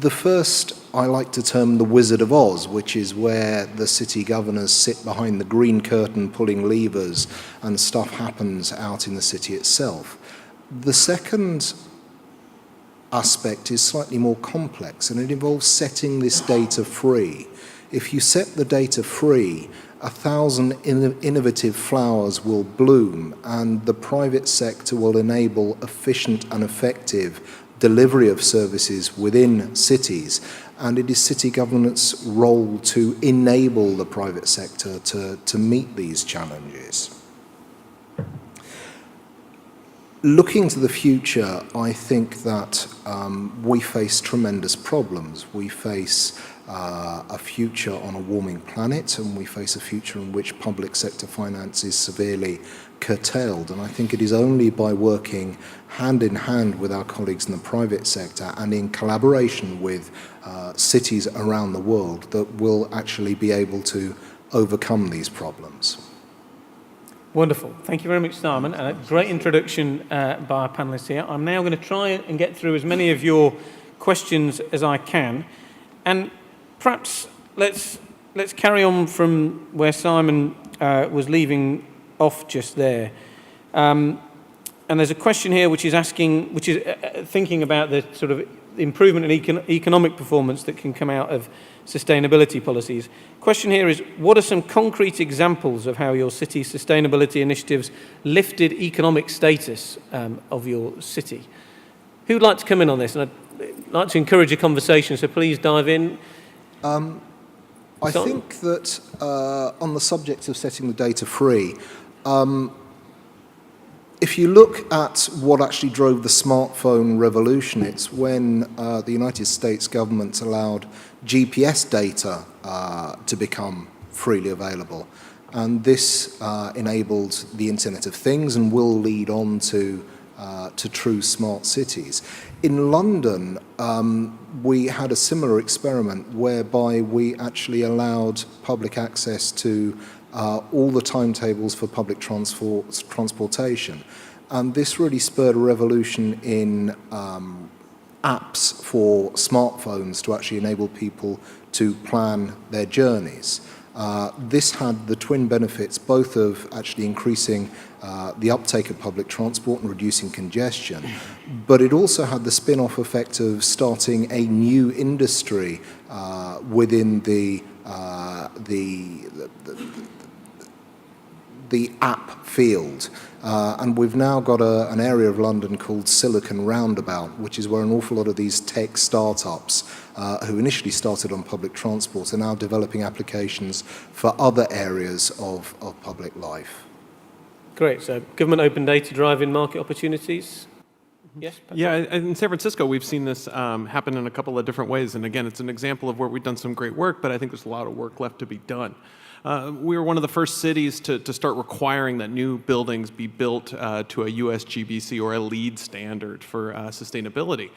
The first I like to term the Wizard of Oz, which is where the city governors sit behind the green curtain pulling levers and stuff happens out in the city itself. The second aspect is slightly more complex, and it involves setting this data free. If you set the data free, 1,000 innovative flowers will bloom, and the private sector will enable efficient and effective delivery of services within cities, and it is city government's role to enable the private sector to meet these challenges. Looking to the future, I think that we face tremendous problems. We face a future on a warming planet, and we face a future in which public sector finance is severely curtailed. And I think it is only by working hand in hand with our colleagues in the private sector and in collaboration with cities around the world that we'll actually be able to overcome these problems. Wonderful. Thank you very much, Simon. And a great introduction by our panellists here. I'm now going to try and get through as many of your questions as I can. And perhaps let's carry on from where Simon was leaving off just there. And there's a question here which is thinking about the sort of improvement in economic performance that can come out of sustainability policies. Question here is, what are some concrete examples of how your city's sustainability initiatives lifted economic status of your city? Who'd like to come in on this? And I'd like to encourage a conversation, so please dive in. I think that on the subject of setting the data free, if you look at what actually drove the smartphone revolution, it's when the United States government allowed GPS data to become freely available. And this enabled the Internet of Things and will lead on to true smart cities. In London, we had a similar experiment whereby we actually allowed public access to all the timetables for public transportation. And this really spurred a revolution in apps for smartphones to actually enable people to plan their journeys. This had the twin benefits both of actually increasing the uptake of public transport and reducing congestion, but it also had the spin-off effect of starting a new industry within the app field. And we've now got an area of London called Silicon Roundabout, which is where an awful lot of these tech startups who initially started on public transport are now developing applications for other areas of public life. Great. So government open data driving market opportunities. Yes, Patrick? Yeah, in San Francisco, we've seen this happen in a couple of different ways. And again, it's an example of where we've done some great work, but I think there's a lot of work left to be done. We were one of the first cities to start requiring that new buildings be built to a USGBC or a LEED standard for sustainability.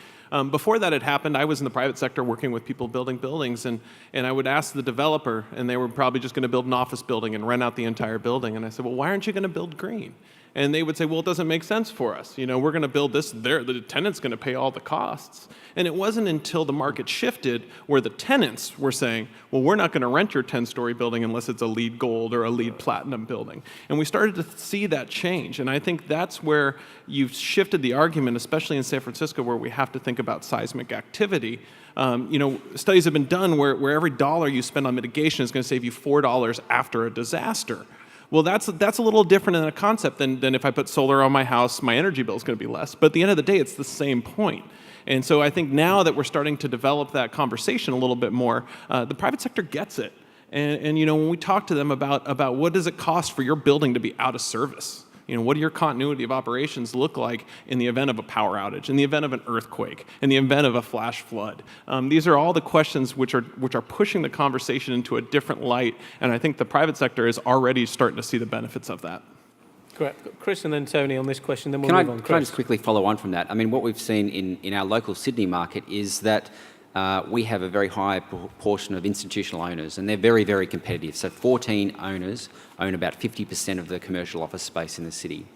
Before that had happened, I was in the private sector working with people building buildings, and I would ask the developer, and they were probably just going to build an office building and rent out the entire building. And I said, well, why aren't you going to build green? And they would say, well, it doesn't make sense for us. You know, we're going to build this there. The tenant's going to pay all the costs. And it wasn't until the market shifted where the tenants were saying, well, we're not going to rent your 10-story building unless it's a LEED Gold or a LEED Platinum building. And we started to see that change. And I think that's where you've shifted the argument, especially in San Francisco, where we have to think about seismic activity. You know, studies have been done where every dollar you spend on mitigation is going to save you $4 after a disaster. Well, that's a little different in a concept than if I put solar on my house, my energy bill is going to be less. But at the end of the day, it's the same point. And so I think now that we're starting to develop that conversation a little bit more, the private sector gets it. And you know, when we talk to them about what does it cost for your building to be out of service? You know, what do your continuity of operations look like in the event of a power outage, in the event of an earthquake, in the event of a flash flood? These are all the questions which are pushing the conversation into a different light, and I think the private sector is already starting to see the benefits of that. Correct. Chris and then Tony on this question, then we'll move on. Can I just quickly follow on from that? I mean, what we've seen in our local Sydney market is that we have a very high proportion of institutional owners, and they're very, very competitive. So 14 owners own about 50% of the commercial office space in the city.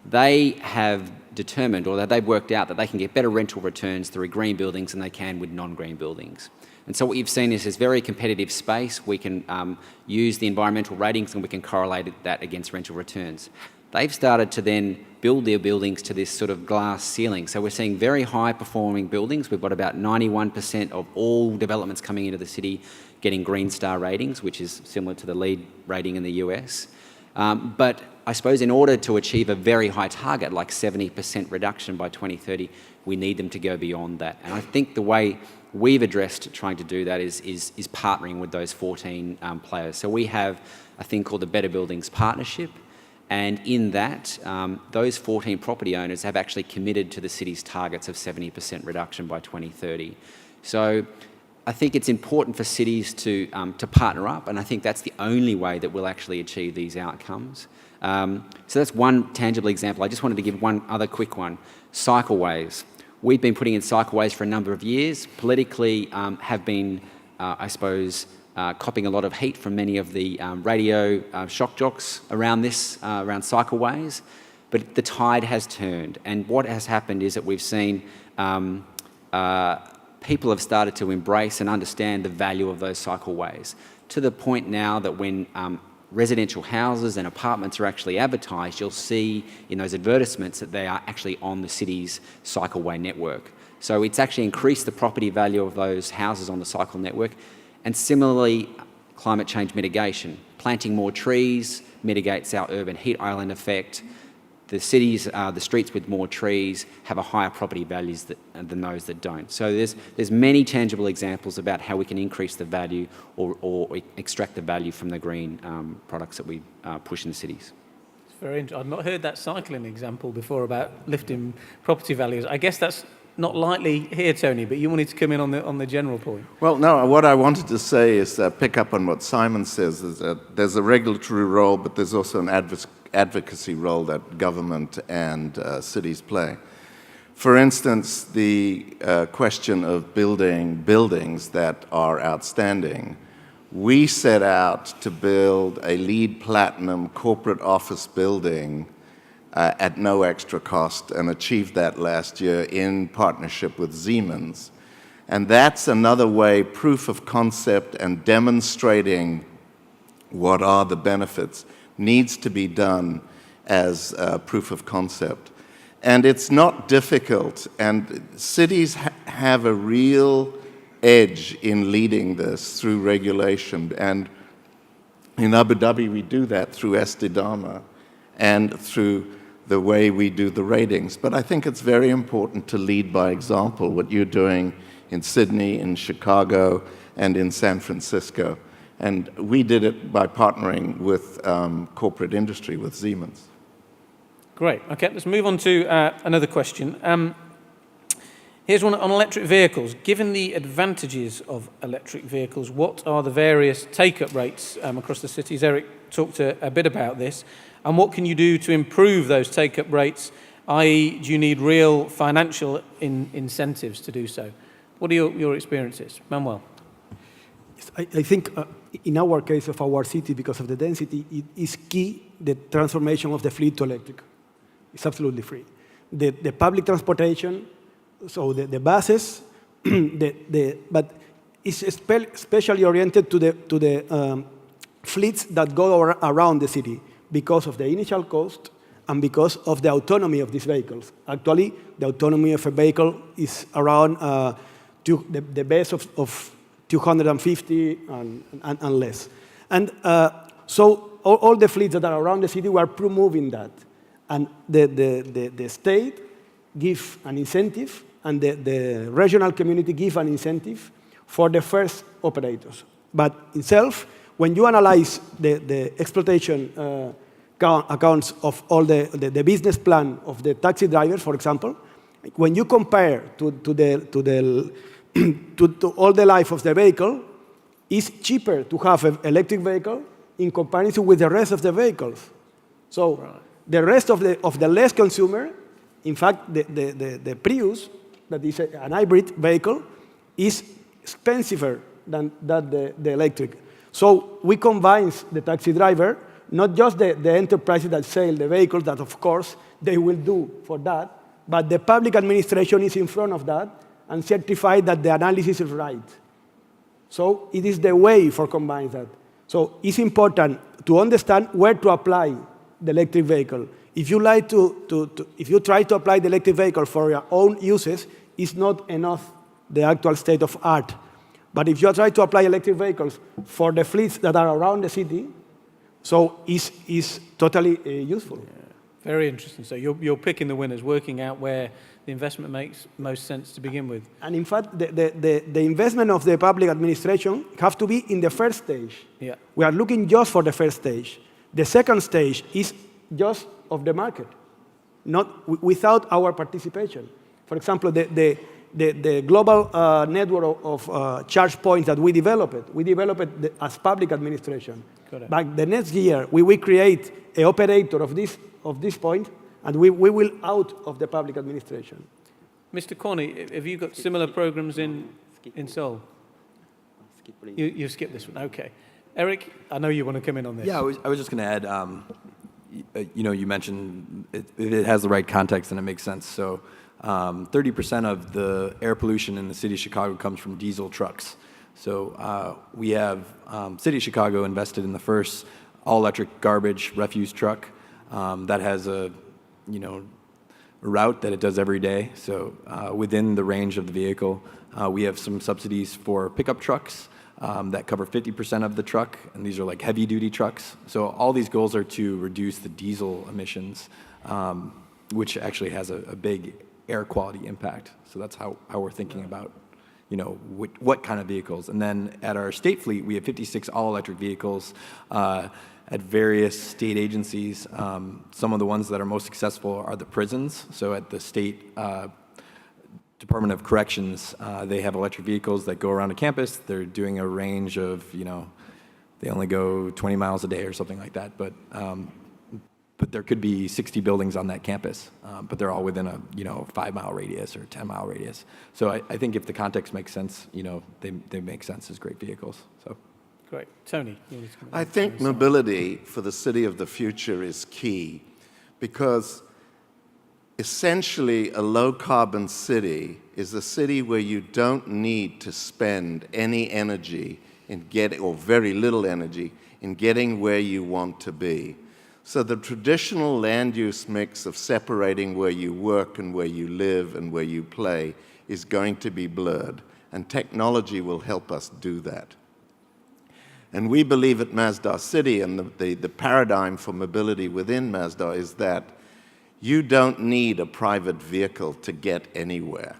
They have determined, or that they've worked out, that they can get better rental returns through green buildings than they can with non-green buildings. And so what you've seen is this very competitive space. We can use the environmental ratings and we can correlate that against rental returns. They've started to then build their buildings to this sort of glass ceiling. So we're seeing very high performing buildings. We've got about 91% of all developments coming into the city getting Green Star ratings, which is similar to the LEED rating in the US. But I suppose in order to achieve a very high target, like 70% reduction by 2030, we need them to go beyond that. And I think the way we've addressed trying to do that is partnering with those 14 players. So we have a thing called the Better Buildings Partnership. And in that, those 14 property owners have actually committed to the city's targets of 70% reduction by 2030. So I think it's important for cities to partner up, and I think that's the only way that we'll actually achieve these outcomes. So that's one tangible example. I just wanted to give one other quick one. Cycleways. We've been putting in cycleways for a number of years. Politically, have been, I suppose, copping a lot of heat from many of the radio shock jocks around cycleways, but the tide has turned. And what has happened is that we've seen people have started to embrace and understand the value of those cycleways, to the point now that when residential houses and apartments are actually advertised, you'll see in those advertisements that they are actually on the city's cycleway network. So it's actually increased the property value of those houses on the cycle network. And similarly, climate change mitigation. Planting more trees mitigates our urban heat island effect. The cities, the streets with more trees have a higher property values than those that don't. So there's many tangible examples about how we can increase the value or extract the value from the green products that we push in the cities. very interesting. I've not heard that cycling example before about lifting property values. I guess that's not likely here, Tony, but you wanted to come in on the general point. Well, no, what I wanted to say is pick up on what Simon says, is that there's a regulatory role, but there's also an advocacy role that government and cities play. For instance, the question of building buildings that are outstanding. We set out to build a LEED Platinum corporate office building at no extra cost, and achieved that last year in partnership with Siemens. And that's another way, proof of concept and demonstrating what are the benefits needs to be done as proof of concept. And it's not difficult, and cities have a real edge in leading this through regulation. And in Abu Dhabi, we do that through Estidama and through the way we do the ratings. But I think it's very important to lead by example, what you're doing in Sydney, in Chicago, and in San Francisco. And we did it by partnering with corporate industry, with Siemens. Great. Okay, let's move on to another question. Here's one on electric vehicles. Given the advantages of electric vehicles, what are the various take-up rates across the cities? Eric talked a bit about this. And what can you do to improve those take-up rates, i.e. do you need real financial incentives to do so? What are your experiences? Manuel? I think in our case of our city, because of the density, it is key the transformation of the fleet to electric. It's absolutely free. The public transportation, so the buses, but it's especially oriented to the fleets that go around the city because of the initial cost and because of the autonomy of these vehicles. Actually, the autonomy of a vehicle is around the base of 250 and less. And so all the fleets that are around the city were promoting that. And the state give an incentive, and the regional community give an incentive for the first operators. But itself, when you analyze the exploitation accounts of all the business plan of the taxi drivers, for example, when you compare to all the life of the vehicle, it's cheaper to have an electric vehicle in comparison with the rest of the vehicles. So the rest of the less consumer, in fact, the Prius, that is an hybrid vehicle, is expensiver than the electric. So we combine the taxi driver, not just the enterprises that sell the vehicles, that of course they will do for that, but the public administration is in front of that and certify that the analysis is right. So it is the way for combining that. So it's important to understand where to apply the electric vehicle. If you if you try to apply the electric vehicle for your own uses, it's not enough the actual state of art. But if you try to apply electric vehicles for the fleets that are around the city, so it's totally useful. Yeah. Very interesting. So you're picking the winners, working out where the investment makes most sense to begin with. And in fact, the investment of the public administration have to be in the first stage. Yeah. We are looking just for the first stage. The second stage is just of the market, not without our participation. For example, the global network of charge points that we developed as public administration. But the next year, we will create an operator of this point, and we will out of the public administration. Mr. Corney, have you got similar programs in Seoul? You skipped this one, okay. Eric, I know you want to come in on this. Yeah, I was just going to add, you mentioned it has the right context and it makes sense. So 30% of the air pollution in the city of Chicago comes from diesel trucks. So we have City of Chicago invested in the first all-electric garbage refuse truck that has a route that it does every day. So within the range of the vehicle, we have some subsidies for pickup trucks that cover 50% of the truck, and these are like heavy-duty trucks. So all these goals are to reduce the diesel emissions, which actually has a big air quality impact. So that's how we're thinking about, what kind of vehicles. And then at our state fleet, we have 56 all-electric vehicles, and at various state agencies. Some of the ones that are most successful are the prisons. So at the state Department of Corrections, they have electric vehicles that go around a campus. They're doing a range of, they only go 20 miles a day or something like that. But there could be 60 buildings on that campus, but they're all within a 5-mile radius or 10-mile radius. So I think if the context makes sense, they make sense as great vehicles. So. Great. Tony? I think mobility for the city of the future is key, because essentially a low-carbon city is a city where you don't need to spend any energy or very little energy in getting where you want to be. So the traditional land use mix of separating where you work and where you live and where you play is going to be blurred, and technology will help us do that. And we believe at Masdar City, and the paradigm for mobility within Masdar is that you don't need a private vehicle to get anywhere.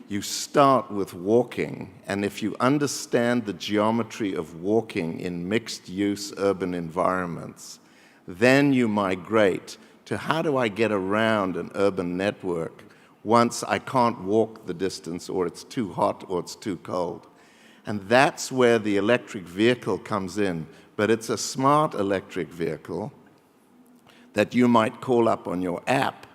You start with walking, and if you understand the geometry of walking in mixed-use urban environments, then you migrate to how do I get around an urban network once I can't walk the distance, or it's too hot or it's too cold. And that's where the electric vehicle comes in. But it's a smart electric vehicle that you might call up on your app,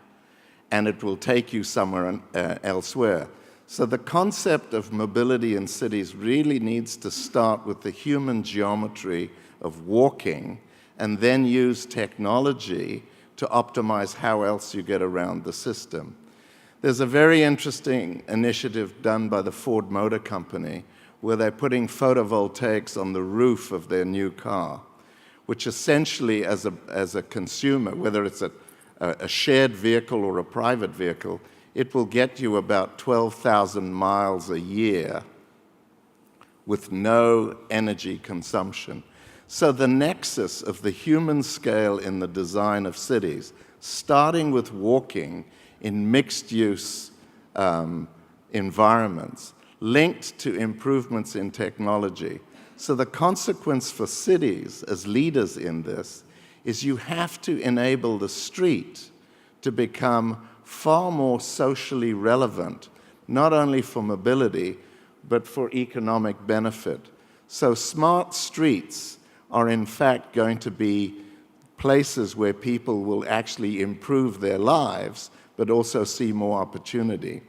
and it will take you somewhere elsewhere. So the concept of mobility in cities really needs to start with the human geometry of walking, and then use technology to optimize how else you get around the system. There's a very interesting initiative done by the Ford Motor Company where they're putting photovoltaics on the roof of their new car, which essentially, as a consumer, whether it's a shared vehicle or a private vehicle, it will get you about 12,000 miles a year with no energy consumption. So the nexus of the human scale in the design of cities, starting with walking in mixed-use environments, linked to improvements in technology. So the consequence for cities as leaders in this is you have to enable the street to become far more socially relevant, not only for mobility, but for economic benefit. So smart streets are in fact going to be places where people will actually improve their lives, but also see more opportunity.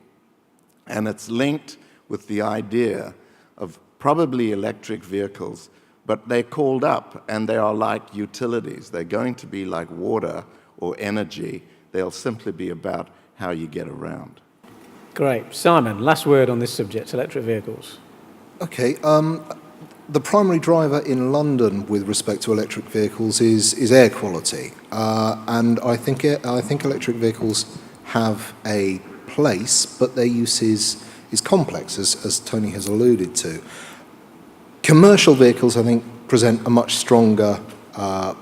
And it's linked with the idea of probably electric vehicles, but they're called up and they are like utilities. They're going to be like water or energy. They'll simply be about how you get around. Great. Simon, last word on this subject, electric vehicles. Okay. The primary driver in London with respect to electric vehicles is air quality. And I think electric vehicles have a place, but their use is complex, as Tony has alluded to. Commercial vehicles, I think, present a much stronger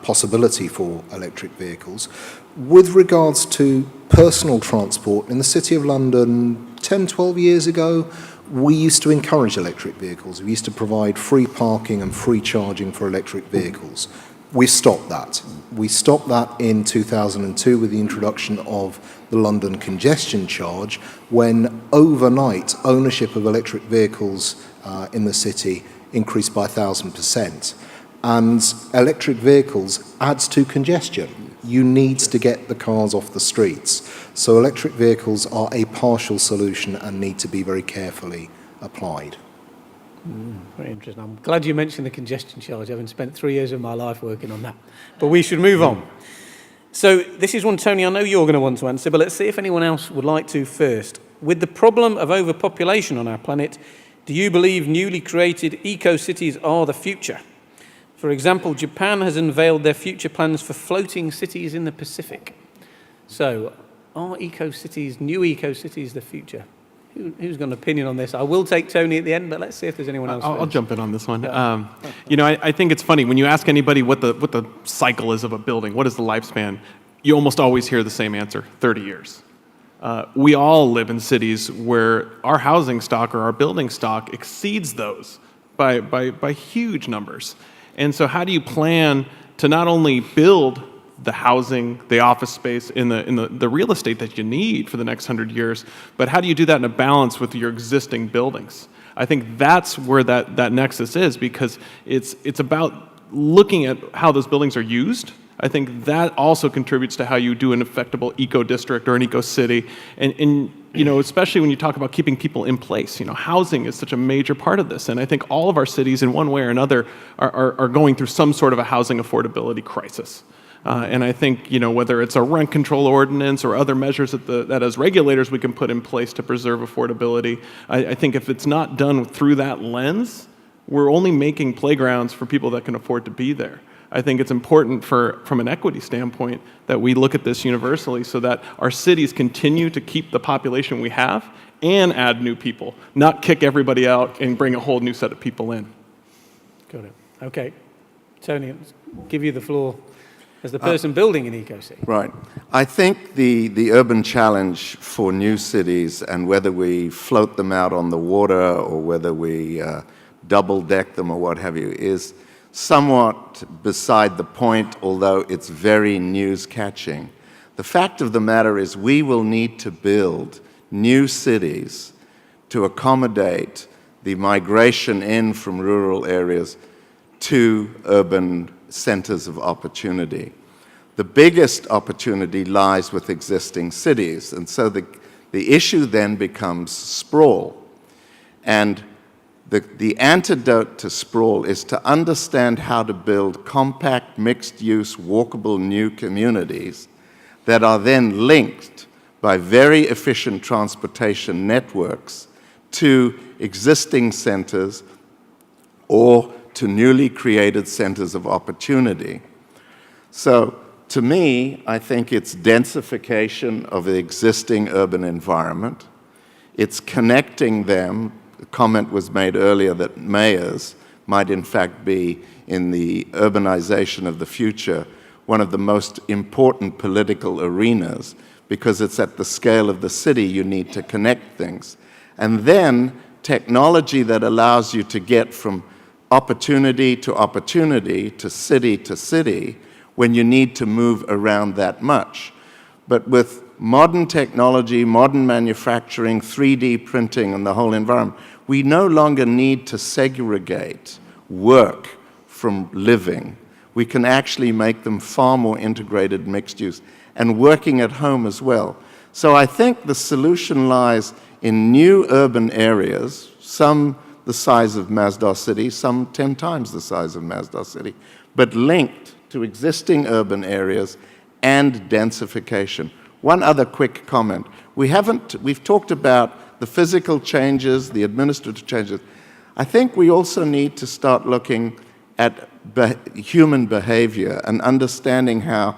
possibility for electric vehicles. With regards to personal transport, in the City of London 10, 12 years ago, we used to encourage electric vehicles. We used to provide free parking and free charging for electric vehicles. We stopped that. We stopped that in 2002 with the introduction of the London congestion charge, when overnight ownership of electric vehicles in the city increased by 1,000%. And electric vehicles adds to congestion. You need to get the cars off the streets. So electric vehicles are a partial solution and need to be very carefully applied. Very interesting. I'm glad you mentioned the congestion charge. I haven't spent 3 years of my life working on that. But we should move on. So this is one, Tony, I know you're going to want to answer, but let's see if anyone else would like to first. With the problem of overpopulation on our planet, do you believe newly created eco-cities are the future? For example, Japan has unveiled their future plans for floating cities in the Pacific. So, are eco-cities, new eco-cities, the future? Who's got an opinion on this? I will take Tony at the end, but let's see if there's anyone else. I'll jump in on this one. I think it's funny when you ask anybody what the cycle is of a building, what is the lifespan, you almost always hear the same answer: 30 years. We all live in cities where our housing stock or our building stock exceeds those by huge numbers. And so how do you plan to not only build the housing, the office space, in the real estate that you need for the next 100 years, but how do you do that in a balance with your existing buildings? I think that's where that nexus is, because it's about looking at how those buildings are used. I think that also contributes to how you do an effective eco-district or an eco-city. And especially when you talk about keeping people in place, housing is such a major part of this. And I think all of our cities, in one way or another, are going through some sort of a housing affordability crisis. And I think, whether it's a rent control ordinance or other measures that as regulators we can put in place to preserve affordability, I think if it's not done through that lens, we're only making playgrounds for people that can afford to be there. I think it's important from an equity standpoint that we look at this universally so that our cities continue to keep the population we have and add new people, not kick everybody out and bring a whole new set of people in. Got it. Okay. Tony, I'll give you the floor as the person building an eco-city. Right. I think the urban challenge for new cities, and whether we float them out on the water or whether we double deck them or what have you, is somewhat beside the point, although it's very news-catching. The fact of the matter is we will need to build new cities to accommodate the migration in from rural areas to urban centers of opportunity. The biggest opportunity lies with existing cities, and so the issue then becomes sprawl. And the antidote to sprawl is to understand how to build compact, mixed-use, walkable new communities that are then linked by very efficient transportation networks to existing centers or to newly created centers of opportunity. So, to me, I think it's densification of the existing urban environment. It's connecting them. The comment was made earlier that mayors might in fact be, in the urbanization of the future, one of the most important political arenas, because it's at the scale of the city you need to connect things. And then technology that allows you to get from opportunity to city when you need to move around that much. But with modern technology, modern manufacturing, 3D printing, and the whole environment, we no longer need to segregate work from living. We can actually make them far more integrated, mixed use, and working at home as well. So I think the solution lies in new urban areas, some the size of Masdar City, some 10 times the size of Masdar City, but linked to existing urban areas and densification. One other quick comment. We've talked about the physical changes, the administrative changes. I think we also need to start looking at human behavior and understanding how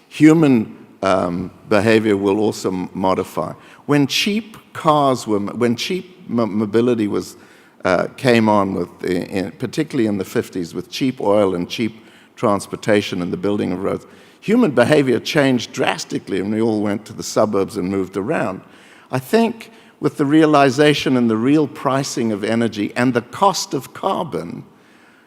human behavior will also modify. When cheap mobility came on, particularly in the 50s, with cheap oil and cheap transportation and the building of roads, human behavior changed drastically, and we all went to the suburbs and moved around. I think with the realization and the real pricing of energy and the cost of carbon,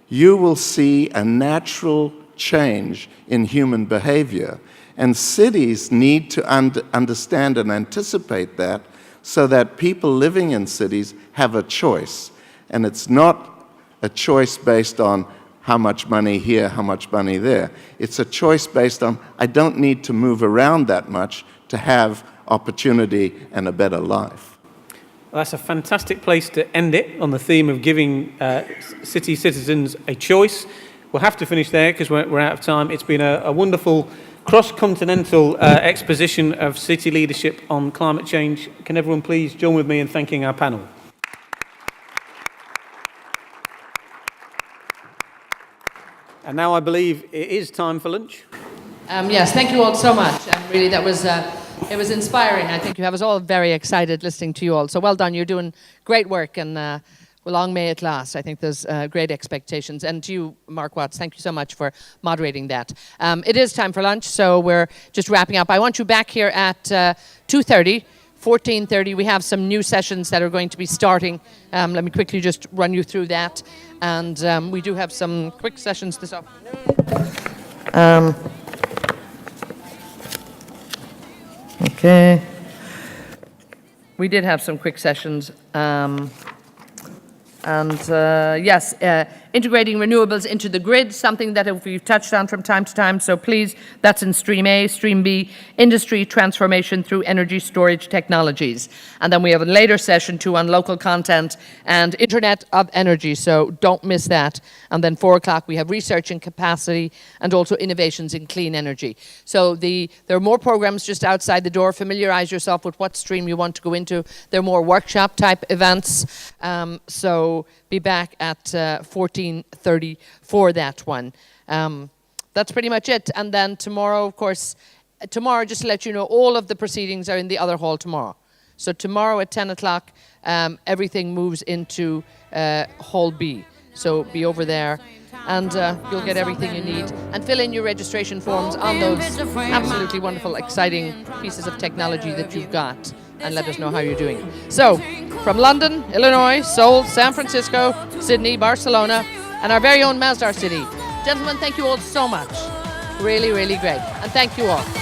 you will see a natural change in human behavior. And cities need to understand and anticipate that, so that people living in cities have a choice. And it's not a choice based on how much money here, how much money there. It's a choice based on, I don't need to move around that much to have opportunity and a better life. Well, that's a fantastic place to end it, on the theme of giving city citizens a choice. We'll have to finish there because we're out of time. It's been a wonderful cross-continental exposition of city leadership on climate change. Can everyone please join with me in thanking our panel? And now I believe it is time for lunch. Yes, thank you all so much. Really, that was it was inspiring. I think you have us all very excited listening to you all. So well done. You're doing great work, and long may it last. I think there's great expectations. And to you, Mark Watts, thank you so much for moderating that. It is time for lunch, so we're just wrapping up. I want you back here at 2:30 14:30, we have some new sessions that are going to be starting. Let me quickly just run you through that. And we do have some quick sessions this afternoon. Okay. We did have some quick sessions. Yes, integrating renewables into the grid, something that we've touched on from time to time. So please, that's in Stream A. Stream B, industry transformation through energy storage technologies. And then we have a later session too on local content and Internet of Energy. So don't miss that. And then 4 o'clock, we have research and capacity and also innovations in clean energy. So there are more programs just outside the door. Familiarize yourself with what stream you want to go into. There are more workshop type events. So be back at 14:30 for that one. That's pretty much it. And then tomorrow, of course, just to let you know, all of the proceedings are in the other hall tomorrow. So tomorrow at 10 o'clock, everything moves into Hall B. So be over there and you'll get everything you need. And fill in your registration forms on those absolutely wonderful, exciting pieces of technology that you've got. And let us know how you're doing. So, from London, Illinois, Seoul, San Francisco, Sydney, Barcelona, and our very own Masdar city. Gentlemen, thank you all so much. Really, really great. And thank you all.